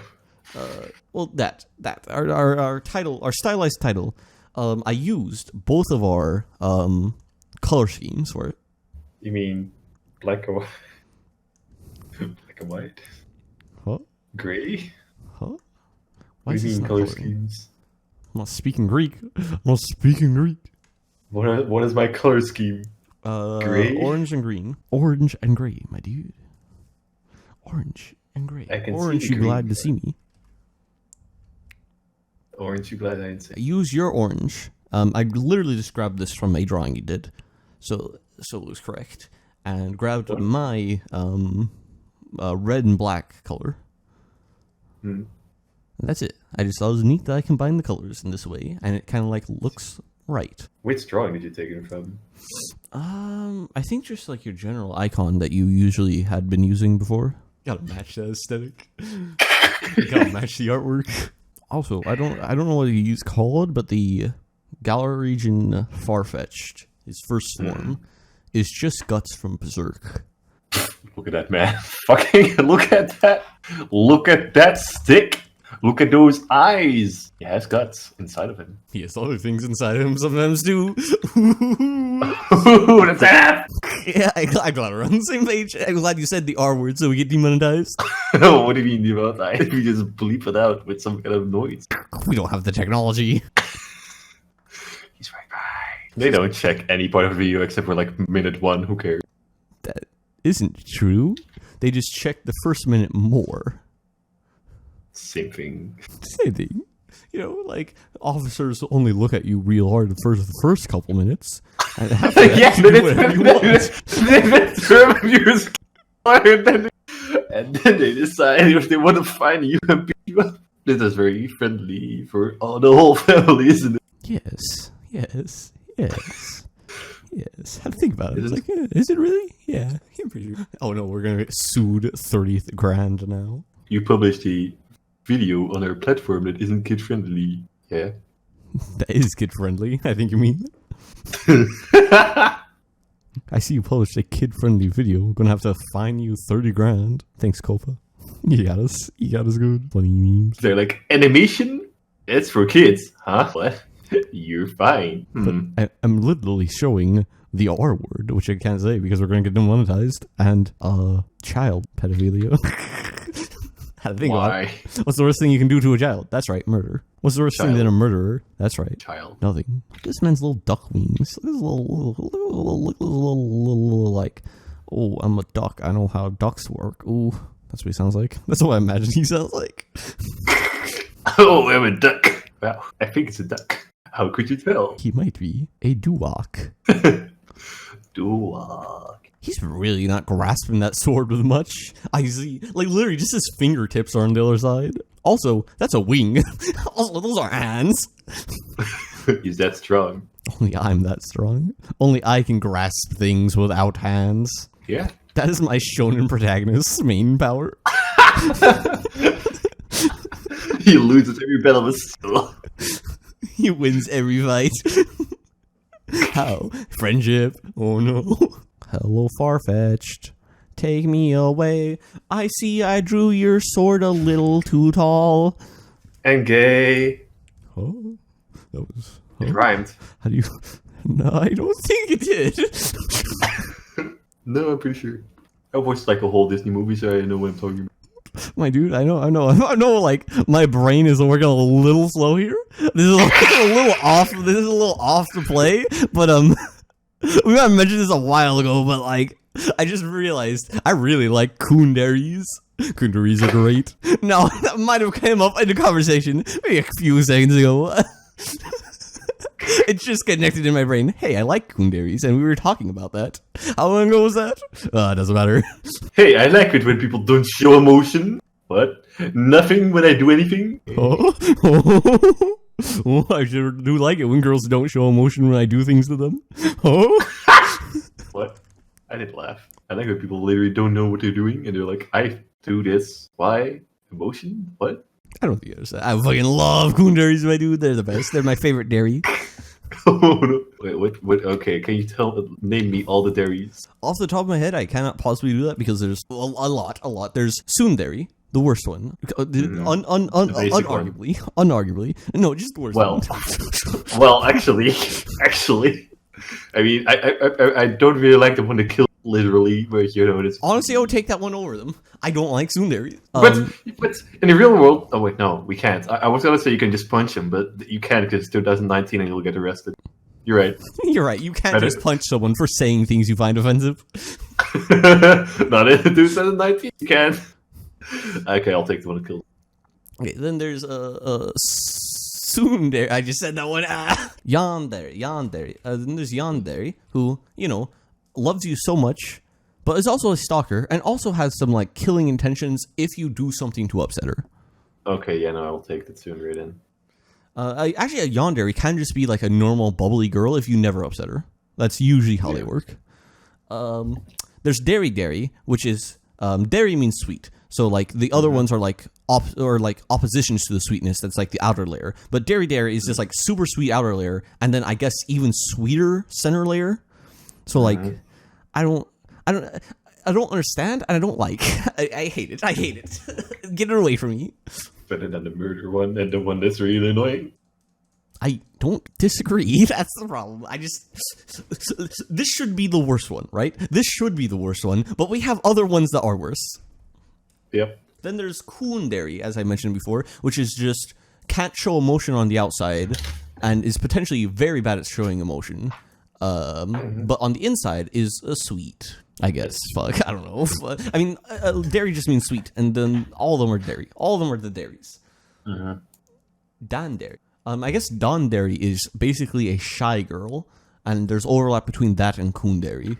Well, our title, our stylized title. I used both of our color schemes for it. You mean black and white? Black and white? Huh? Gray? Huh? What Why do is you this mean not color coloring? schemes? I'm not speaking Greek. What is my color scheme? Gray? Orange and green. Orange and gray, my dude. Orange and gray. I can Orange, see you green. glad to see me. Orange, you glad I didn't say. Use your orange. I literally just grabbed this from a drawing you did, so it was correct, and grabbed my red and black color. Hmm. And that's it. I just thought it was neat that I combined the colors in this way, and it kind of like looks right. Which drawing did you take it from? I think just like your general icon that you usually had been using before. Gotta match that aesthetic. Gotta match the artwork. Also, I don't know what you use called, but the Galar region Farfetched, his first form, is just guts from Berserk. Look at that, man. Fucking look at that. Look at that stick. Look at those eyes. He has guts inside of him. He has other things inside him sometimes too. That's that. Yeah, I'm glad we're on the same page. I'm glad you said the R word so we get demonetized. What do you mean about that? We just bleep it out with some kind of noise. We don't have the technology. He's right by. They don't check any part of the video except for like minute 1. Who cares? That isn't true. They just check the first minute more. Same thing. Same thing. You know, like, officers only look at you real hard the first couple minutes. And after that, Yeah, you then do whatever you want. and then they decide if they want to find you and beat you up. This is very friendly for the whole family, isn't it? Yes. Have to think about it. It's like, is it really? Yeah, I'm pretty sure. Oh no, we're gonna get sued 30th grand now. You published the video on our platform that isn't kid friendly. Yeah. That is kid friendly, I think you mean. I see you published a kid friendly video. I'm gonna have to fine you 30 grand. Thanks, Copa. You got us good. Funny memes. They're like, animation? It's for kids. Huh? What? You're fine. But I'm literally showing the R word, which I can't say because we're gonna get demonetized, and child pedophilia. How to think about it. What's the worst thing you can do to a child? That's right, murder. What's the worst thing than a murderer? That's right. Child. Nothing. Look at this man's little duck wings. Look at his little like, oh, I'm a duck. I know how ducks work. Ooh, that's what he sounds like. That's what I imagine he sounds like. Oh, I'm a duck. Wow, I think it's a duck. How could you tell? He might be a duwak. Duwak. He's really not grasping that sword with much. I see, like, literally just his fingertips are on the other side. Also, that's a wing. Also, those are hands. He's that strong. Only I'm that strong. Only I can grasp things without hands. Yeah. That is my shonen protagonist's main power. He loses every battle of his soul. He wins every fight. How? Friendship? Oh no. Hello, Farfetched. Take me away. I see I drew your sword a little too tall. And gay. Oh, that was... It rhymed. How do you... No, I don't think it did. No, I'm pretty sure. I watched like a whole Disney movie, so I know what I'm talking about. My dude, I know, like, my brain is working a little slow here. This is a little off, to play, but, we might have mentioned this a while ago, but, like, I just realized I really like Kundaries. Kundaries are great. Now, that might have come up in the conversation maybe a few seconds ago. It just connected in my brain. Hey, I like Kundaries, and we were talking about that. How long ago was that? It doesn't matter. Hey, I like it when people don't show emotion. What? Nothing when I do anything? Oh, I sure do like it when girls don't show emotion when I do things to them. Oh. What? I didn't laugh. I like when people literally don't know what they're doing, and they're like, I do this. Why? Emotion? What? I don't think you understand. I fucking love Kundaries, my dude. They're the best. They're my favorite dairy. Oh, no. Wait, what? Okay, can you name me all the dairies? Off the top of my head, I cannot possibly do that because there's a lot. There's Tsundere, the worst one. Unarguably. No, just the worst one. Well, actually, I mean, I don't really like the one that kills literally, but it's... Honestly, I would take that one over them. I don't like Tsundere. But in the real world... Oh, wait, no, we can't. I was going to say you can just punch him, but you can't because it's 2019 and you'll get arrested. You're right. You're right. You can't just punch someone for saying things you find offensive. Not in 2019. You can. Okay, I'll take the one that killed. Okay, then there's Tsundere. I just said that one. Yandere. Then there's Yandere, who, loves you so much, but is also a stalker, and also has some, like, killing intentions if you do something to upset her. Okay, yeah, no, I'll take the Tsundere then. Actually, a Yandere can just be, like, a normal, bubbly girl if you never upset her. That's usually how they work. There's Dairy, which is... dairy means sweet. So, like, the other ones are, like, oppositions to the sweetness. That's, like, the outer layer. But Dairy is just, like, super sweet outer layer, and then, I guess, even sweeter center layer. So, like, I don't understand, and I don't like. I hate it. Get it away from me. Better than the murder one, and the one that's really annoying. I don't disagree. That's the problem. This should be the worst one, right? This should be the worst one, but we have other ones that are worse. Yep. Then there's Kunderi, as I mentioned before, which is just can't show emotion on the outside, and is potentially very bad at showing emotion. But on the inside is a sweet, I guess. Fuck, I don't know. I mean, dairy just means sweet, and then all of them are dairy. All of them are the dairies. Dandere. I guess Dandere is basically a shy girl, and there's overlap between that and Kunderi.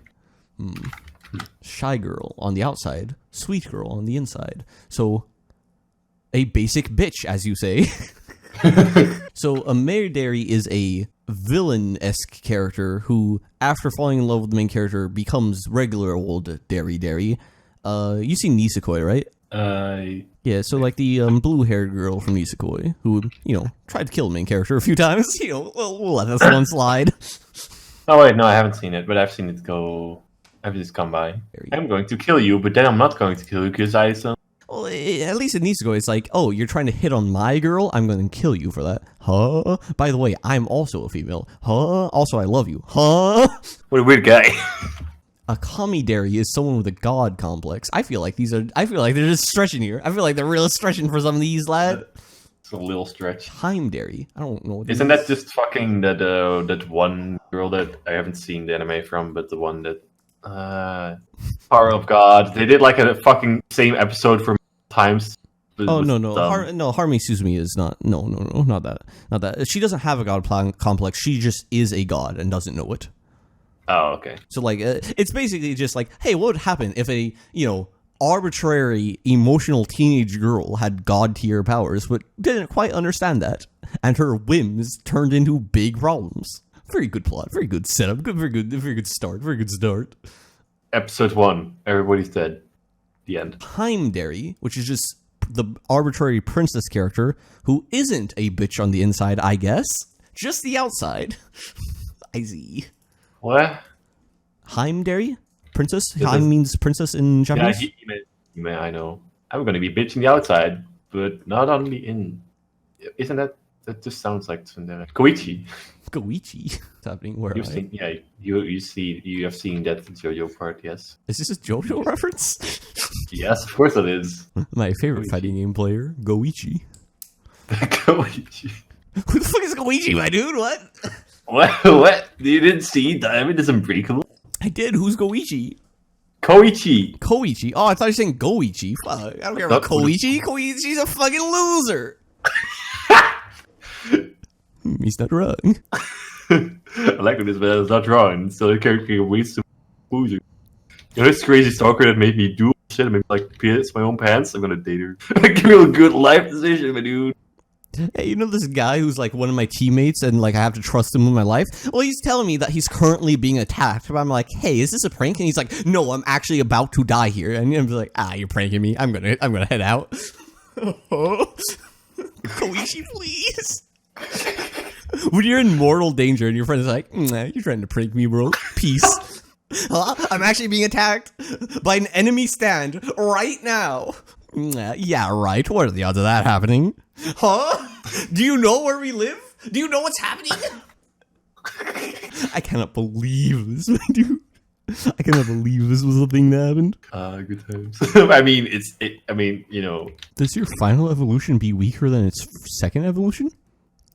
Shy girl on the outside, sweet girl on the inside. So, a basic bitch, as you say. So, a Merderi is a villain-esque character who, after falling in love with the main character, becomes regular old Dairy. You see Nisekoi, right? Yeah, so like the blue-haired girl from Nisekoi, who, tried to kill the main character a few times. We'll let this one slide. Oh wait, no, I haven't seen it, but I've seen it go. I've just come by. I'm going to kill you, but then I'm not going to kill you because I some. Well, at least in Nisekoi, it's like, oh, you're trying to hit on my girl? I'm going to kill you for that. Huh? By the way, I'm also a female. Huh? Also, I love you. Huh? What a weird guy. A Kamideri is someone with a god complex. I feel like they're just stretching here. I feel like they're really stretching for some of these, lad. It's a little stretch. Heimderi. I don't know. Isn't that just fucking that one girl that I haven't seen the anime from, but the one that Power of God. They did like a fucking same episode for times. Oh no, Harumi Suzumi is not. No, not that. She doesn't have a god complex. She just is a god and doesn't know it. Oh, okay. So like, it's basically just like, hey, what would happen if a arbitrary emotional teenage girl had god tier powers, but didn't quite understand that, and her whims turned into big problems. Very good plot, very good setup, very good start. Episode 1, everybody's dead. The end. Heimderi, which is just the arbitrary princess character who isn't a bitch on the inside, I guess. Just the outside. I see. What? Heimdary? Princess? This Heim is- means princess in Yeah, Japanese? he meant, I know. I'm gonna be bitching the outside, but not on the in. Isn't that just sounds like tsundere? Koichi. Goichi. What's happening? Where You've am I? seen, yeah, you have seen that JoJo part, yes. Is this a JoJo reference? Yes, of course it is. My favorite Goichi. fighting game player, Goichi. Koichi. Who the fuck is Goichi, my dude? What? What? What? You didn't see Diamond is Unbreakable? I did. Who's Goichi? Koichi. Koichi. Oh, I thought you were saying Goichi. Fuck. I don't care about That would've- Koichi. Koichi's a fucking loser. He's not wrong. I like this, but it's not wrong. So the character waits to exposure. You know this crazy stalker that made me do shit, made me like piss my own pants? I'm gonna date her. Give me a good life decision, my dude. Hey, you know this guy who's like one of my teammates and like I have to trust him with my life? Well, he's telling me that he's currently being attacked. But I'm like, hey, is this a prank? And he's like, no, I'm actually about to die here. And I'm like, you're pranking me. I'm gonna head out. Koichi, please. When you're in mortal danger and your friend is like, nah, you're trying to prank me, bro. Peace. Huh? I'm actually being attacked by an enemy stand right now. Yeah, right. What are the odds of that happening? Huh? Do you know where we live? Do you know what's happening? I cannot believe this, my dude. I cannot believe this was a thing that happened. Good times. I mean, you know. Does your final evolution be weaker than its second evolution?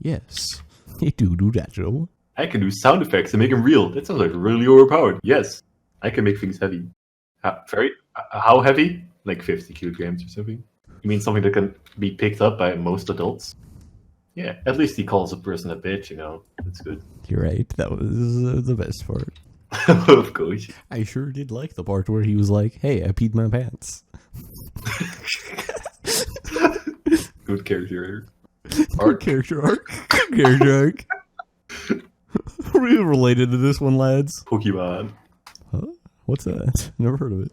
Yes. They do that, Joe. I can do sound effects and make them real. That sounds like really overpowered. Yes, I can make things heavy. How heavy? Like 50 kilograms or something. You mean something that can be picked up by most adults? Yeah, at least he calls a person a bitch, you know. That's good. You're right. That was the best part. Of course. I sure did like the part where he was like, hey, I peed my pants. Good character. Good character arc. Good character arc. We related to this one, lads. Pokemon. Huh? What's that? Never heard of it.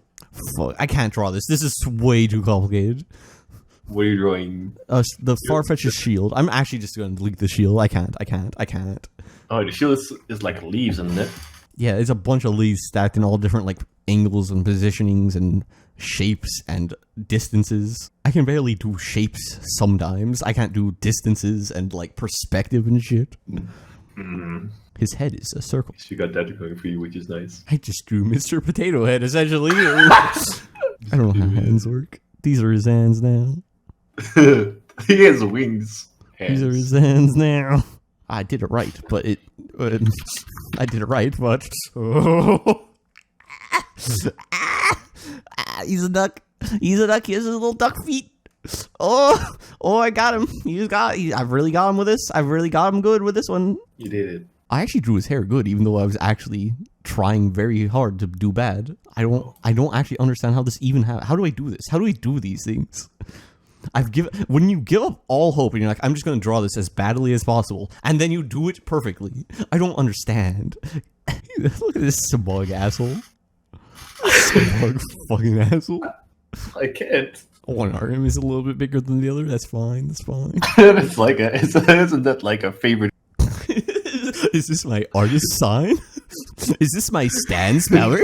Fuck, I can't draw this. This is way too complicated. What are you drawing? The Farfetch's shield. I'm actually just going to delete the shield. I can't. Oh, the shield is like leaves, isn't it? Yeah, it's a bunch of leaves stacked in all different like angles and positionings and shapes and distances. I can barely do shapes sometimes. I can't do distances and like perspective and shit. Mm. His head is a circle. So you got that going for you, which is nice. I just drew Mr. Potato Head, essentially. I don't know how hands work. These are his hands now. He has wings. These are his hands now. I did it right, but I did it right, but... Oh. He's a duck. He's a duck. He has his little duck feet. Oh, I got him. I've really got him with this. I've really got him good with this one. You did it. I actually drew his hair good, even though I was actually trying very hard to do bad. I don't actually understand how this even happens. How do I do this? How do I do these things? When you give up all hope and you're like, I'm just going to draw this as badly as possible, and then you do it perfectly. I don't understand. Look at this smug asshole. Smug fucking asshole. I can't. One arm is a little bit bigger than the other. That's fine. It's like isn't that like a favorite? Is this my artist sign? Is this my stance power?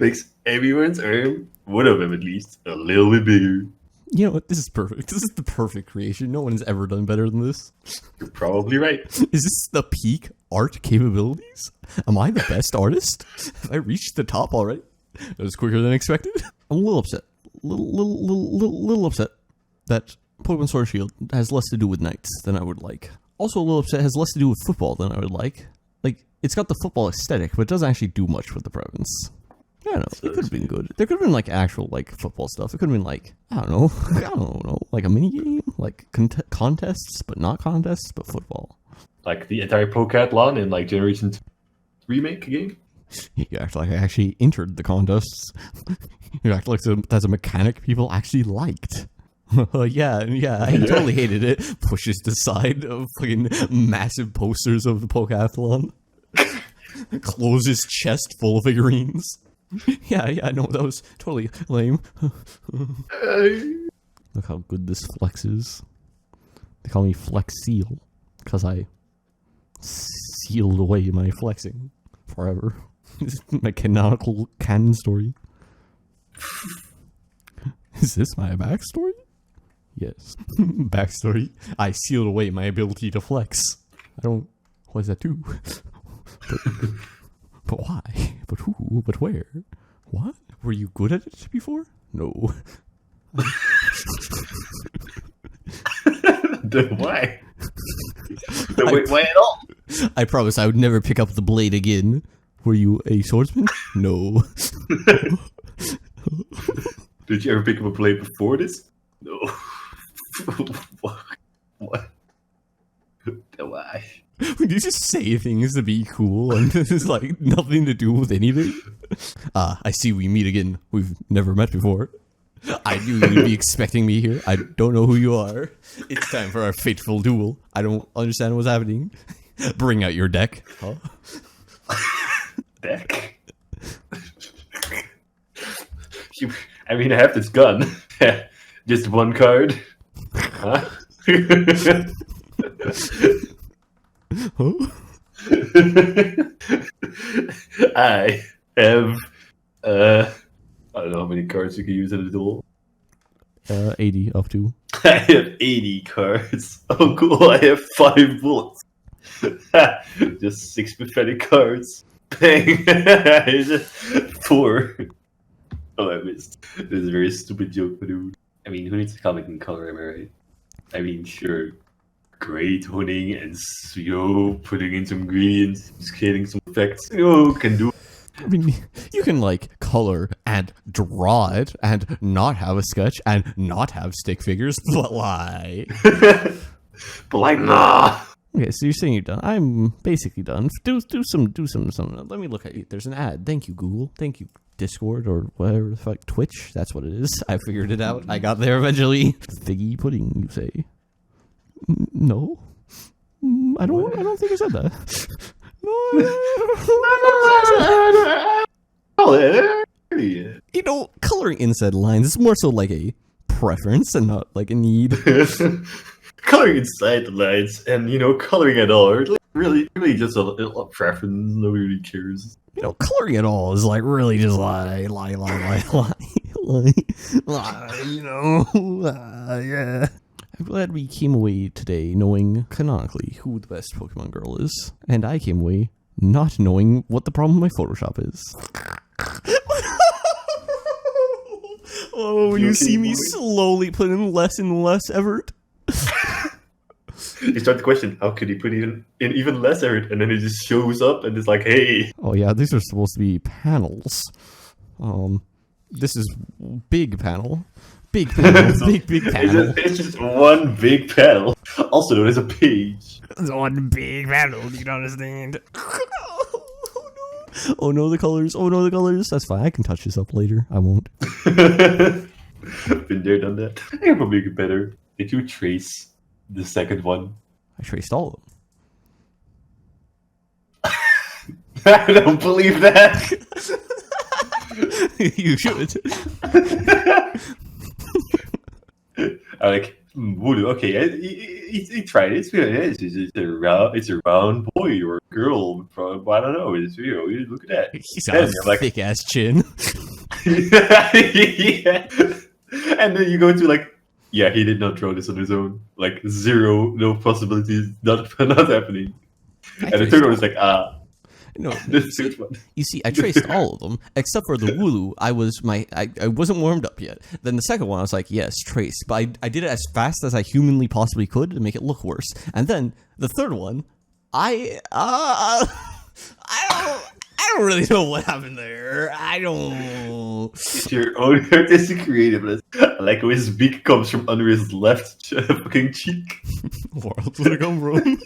Makes everyone's arm, one of them at least, a little bit bigger. You know what? This is perfect. This is the perfect creation. No one has ever done better than this. You're probably right. Is this the peak art capabilities? Am I the best artist? Have I reached the top already? That was quicker than expected. I'm a little upset. Little upset that Pokemon Sword and Shield has less to do with knights than I would like. Also a little upset it has less to do with football than I would like. Like, it's got the football aesthetic, but it doesn't actually do much with the province. I don't know. It could have been good. There could have been like actual like football stuff. It could have been like, I don't know, like a mini game, like contests, but not contests, but football. Like the entire Pokemon in like Generation 2 remake game. You act like I actually entered the contests. You act like that's a mechanic people actually liked. yeah, I totally hated it. Pushes the side of fucking massive posters of the Pokathlon. Closes chest full of figurines. Yeah, no, that was totally lame. Look how good this flex is. They call me Flex Seal because I sealed away my flexing forever. This is my canonical canon story. Is this my backstory? Yes. Backstory. I sealed away my ability to flex. I don't... What does that do? But why? But who? But where? What? Were you good at it before? No. Why? Wait, why at all? I promise I would never pick up the blade again. Were you a swordsman? No. Did you ever pick up a blade before this? No. What? Why? Would you just say things to be cool and this is like nothing to do with anything? I see we meet again. We've never met before. I knew you'd be expecting me here. I don't know who you are. It's time for our fateful duel. I don't understand what's happening. Bring out your deck. Huh? Deck? I mean, I have this gun. Just one card. Huh? Huh? I have, I don't know how many cards you can use in a duel. 80 up to. I have 80 cards. Oh, cool. I have 5 bullets. Just 6 pathetic cards. Bang. 4. Oh, I missed. This is a very stupid joke, but dude. I mean, who needs a comic in color, am I right? I mean, sure. Great toning and putting in some ingredients, just getting some effects. Can do. I mean, you can like color and draw it and not have a sketch and not have stick figures, but why? But like, nah. Okay, so you're saying you're done. I'm basically done. Do some. Let me look at you. There's an ad. Thank you, Google. Thank you, Discord or whatever the fuck. Twitch. That's what it is. I figured it out. I got there eventually. Figgy pudding, you say? No. I don't think I said that. You know, coloring inside lines is more so like a preference and not like a need. Coloring inside the lines and, coloring at all. Really just a preference. Nobody really cares. You know, coloring at all is like really just lie, yeah. I'm glad we came away today knowing canonically who the best Pokemon girl is. And I came away not knowing what the problem with my Photoshop is. Oh, you see me slowly put in less and less effort. You start to question, how could he put in even less effort? And then it just shows up and it's like, hey. Oh yeah, these are supposed to be panels. This is big panel. Big panel. Big panel. It's just one big panel. Also known as a page. It's one big panel, you don't understand. Oh no, the colors. Oh no, the colors. That's fine. I can touch this up later. I won't. Been there, done that. I think I'll make it better. Did you trace the second one? I traced all of them. I don't believe that. You should. I'm like, voodoo. Okay, he tried it. It's a round boy or girl. From, I don't know. It's look at that. He's got a thick ass chin. Yeah. And then you go to like, yeah, he did not draw this on his own. Like no possibilities, not happening. And the third one was like, no, this is one. You see, I traced all of them except for the Wooloo. I wasn't warmed up yet. Then the second one, I was like, yes, trace. But I did it as fast as I humanly possibly could to make it look worse. And then the third one, I don't really know what happened there. I don't. It's your own artistic creativeness. I like how his beak comes from under his left fucking cheek. Where else would it come from?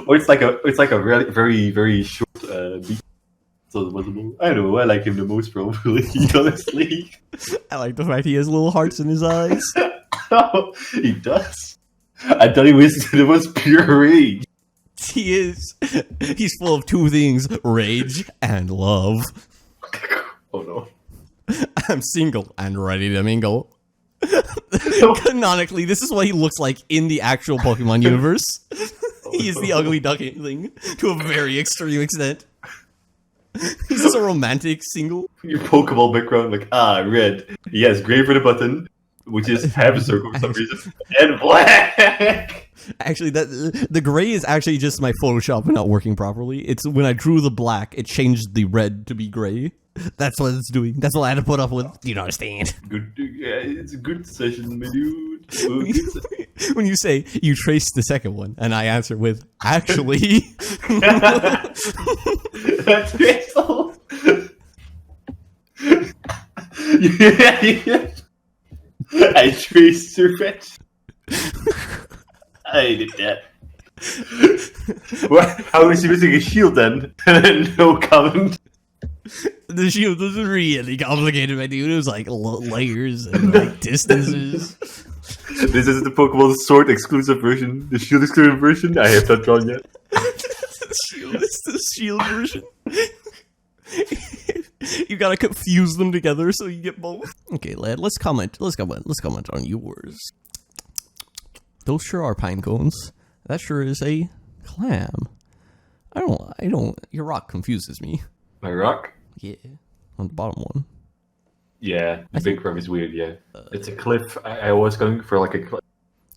Or it's like a really, very, very short beak. So it's possible. I don't know. I like him the most, probably. Honestly, I like the fact he has little hearts in his eyes. Oh, he does. I thought he was the most pure rage. He is. He's full of two things: rage and love. Oh no. I'm single and ready to mingle. Canonically, this is what he looks like in the actual Pokemon universe. He is the ugly duckling to a very extreme extent. He's just a romantic single. Your Pokeball background, like, red. He has gray for the button, which is half a circle for some reason, and black! Actually, the gray is actually just my Photoshop not working properly. It's when I drew the black, it changed the red to be gray. That's what it's doing. That's what I had to put up with. Do you not understand? Good, yeah, it's a good session, my dude. When you say you traced the second one, and I answer with, actually. That's asshole. Yeah. I traced your fetch. I did that. What? How is he missing a shield then? No comment. The shield was really complicated, my dude. It was like layers and like distances. This is the Pokemon Sword exclusive version. The Shield exclusive version. I have not drawn yet. It's the shield version. You gotta confuse them together so you get both. Okay, lad. Let's comment on yours. Those sure are pine cones. That sure is a clam. I don't. Your rock confuses me. My rock? Yeah, on the bottom one. Yeah, the big rock is weird, yeah. It's a cliff. I was going for like a cliff.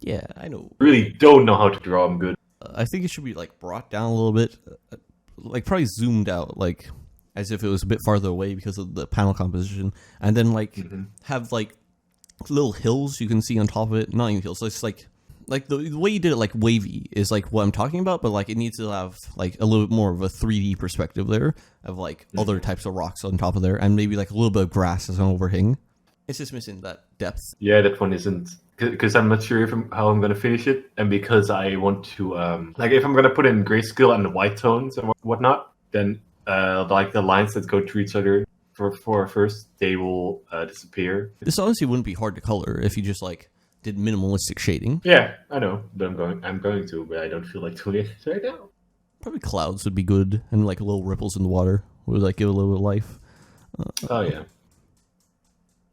Yeah, I know. Really don't know how to draw them good. I think it should be like brought down a little bit. Like probably zoomed out, like as if it was a bit farther away because of the panel composition. And then like have like little hills you can see on top of it. Not even hills, so it's like the way you did it, like wavy, is like what I'm talking about, but like it needs to have like a little bit more of a 3D perspective there of like other types of rocks on top of there, and maybe like a little bit of grass as an overhang. It's just missing that depth. Yeah, that one isn't, because I'm not sure how I'm gonna finish it, and because I want to like if I'm gonna put in grayscale and white tones and whatnot, then like the lines that go through each other for first, they will disappear. This honestly wouldn't be hard to color if you just like did minimalistic shading. Yeah, I know, but I'm going to, but I don't feel like doing it right now. Probably clouds would be good, and like little ripples in the water would like give a little bit of life. Oh yeah.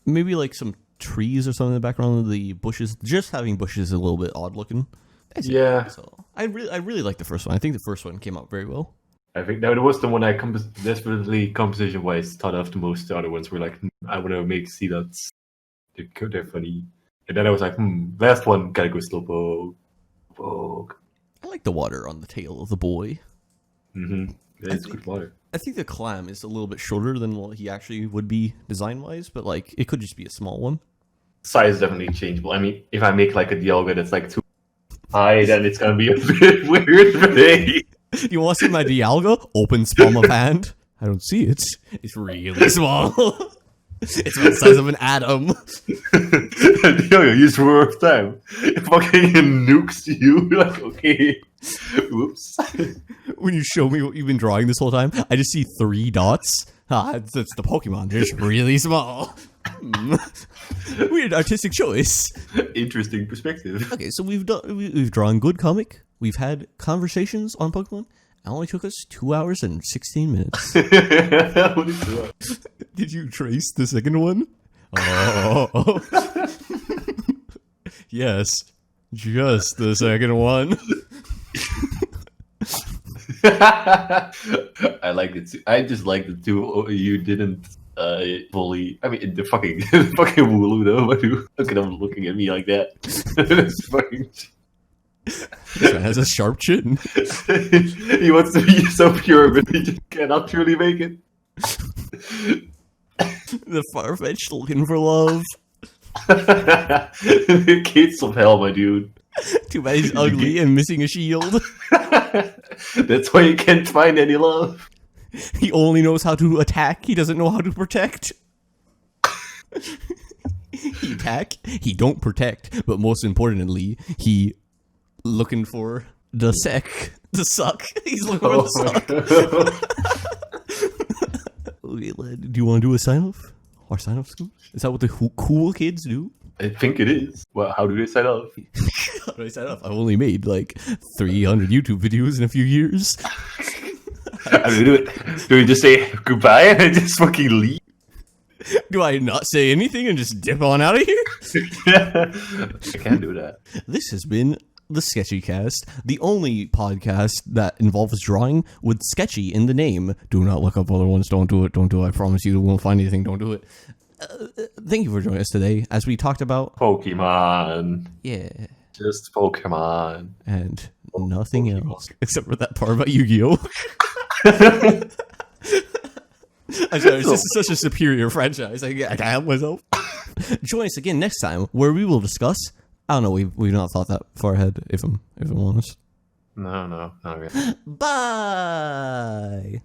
Maybe like some trees or something in the background of the bushes. Just having bushes is a little bit odd looking. Yeah. So I really like the first one. I think the first one came out very well. I think that was the one I desperately composition wise thought of the most. The other ones were like, I want to make sea dots. They're funny. And then I was like, last one, gotta go slowpoke. I like the water on the tail of the boy. It's good water. I think the clam is a little bit shorter than what he actually would be design-wise, but like it could just be a small one. Size is definitely changeable. I mean, if I make like a Dialga that's like too high, then it's gonna be a bit weird for me. You want to see my Dialga? Open palm of hand. I don't see it. It's really small. It's about the size of an atom. Dialga used for work time. It fucking nukes you. Like, okay. Whoops. When you show me what you've been drawing this whole time, I just see 3 dots. That's the Pokemon. They're just really small. Weird artistic choice. Interesting perspective. Okay, so we've drawn good comic. We've had conversations on Pokemon. It only took us 2 hours and 16 minutes. Did you trace the second one? Oh. Yes, just the second one. I like it too. I just like the two. You didn't fully. I mean, the fucking Wooloo though. Look at him looking at me like that. It's fucking. This man has a sharp chin. He wants to be so pure, but he just cannot truly make it. The Farfetch'd looking for love. Gates of hell, my dude. Too bad he's ugly and missing a shield. That's why he can't find any love. He only knows how to attack. He doesn't know how to protect. He attack. He don't protect. But most importantly, he looking for the suck. He's looking for the suck. Okay, lad, do you want to do a sign-off? Or sign-off school? Is that what the cool kids do? I think it is. Well, how do they sign off? How do I sign off? I've only made like 300 YouTube videos in a few years. I mean, do we just say goodbye and just fucking leave? Do I not say anything and just dip on out of here? I can't do that. This has been the Sketchy Cast, the only podcast that involves drawing with sketchy in the name. Do not look up other ones. Don't do it. Don't do it. I promise you won't find anything. Don't do it. Thank you for joining us today as we talked about Pokemon. Yeah. Just Pokemon. And nothing else. Except for that part about Yu-Gi-Oh! I'm sorry, this is such a superior franchise. I can't help myself. Join us again next time where we will discuss. I don't know. We've not thought that far ahead. If I'm honest. No, not really. Bye.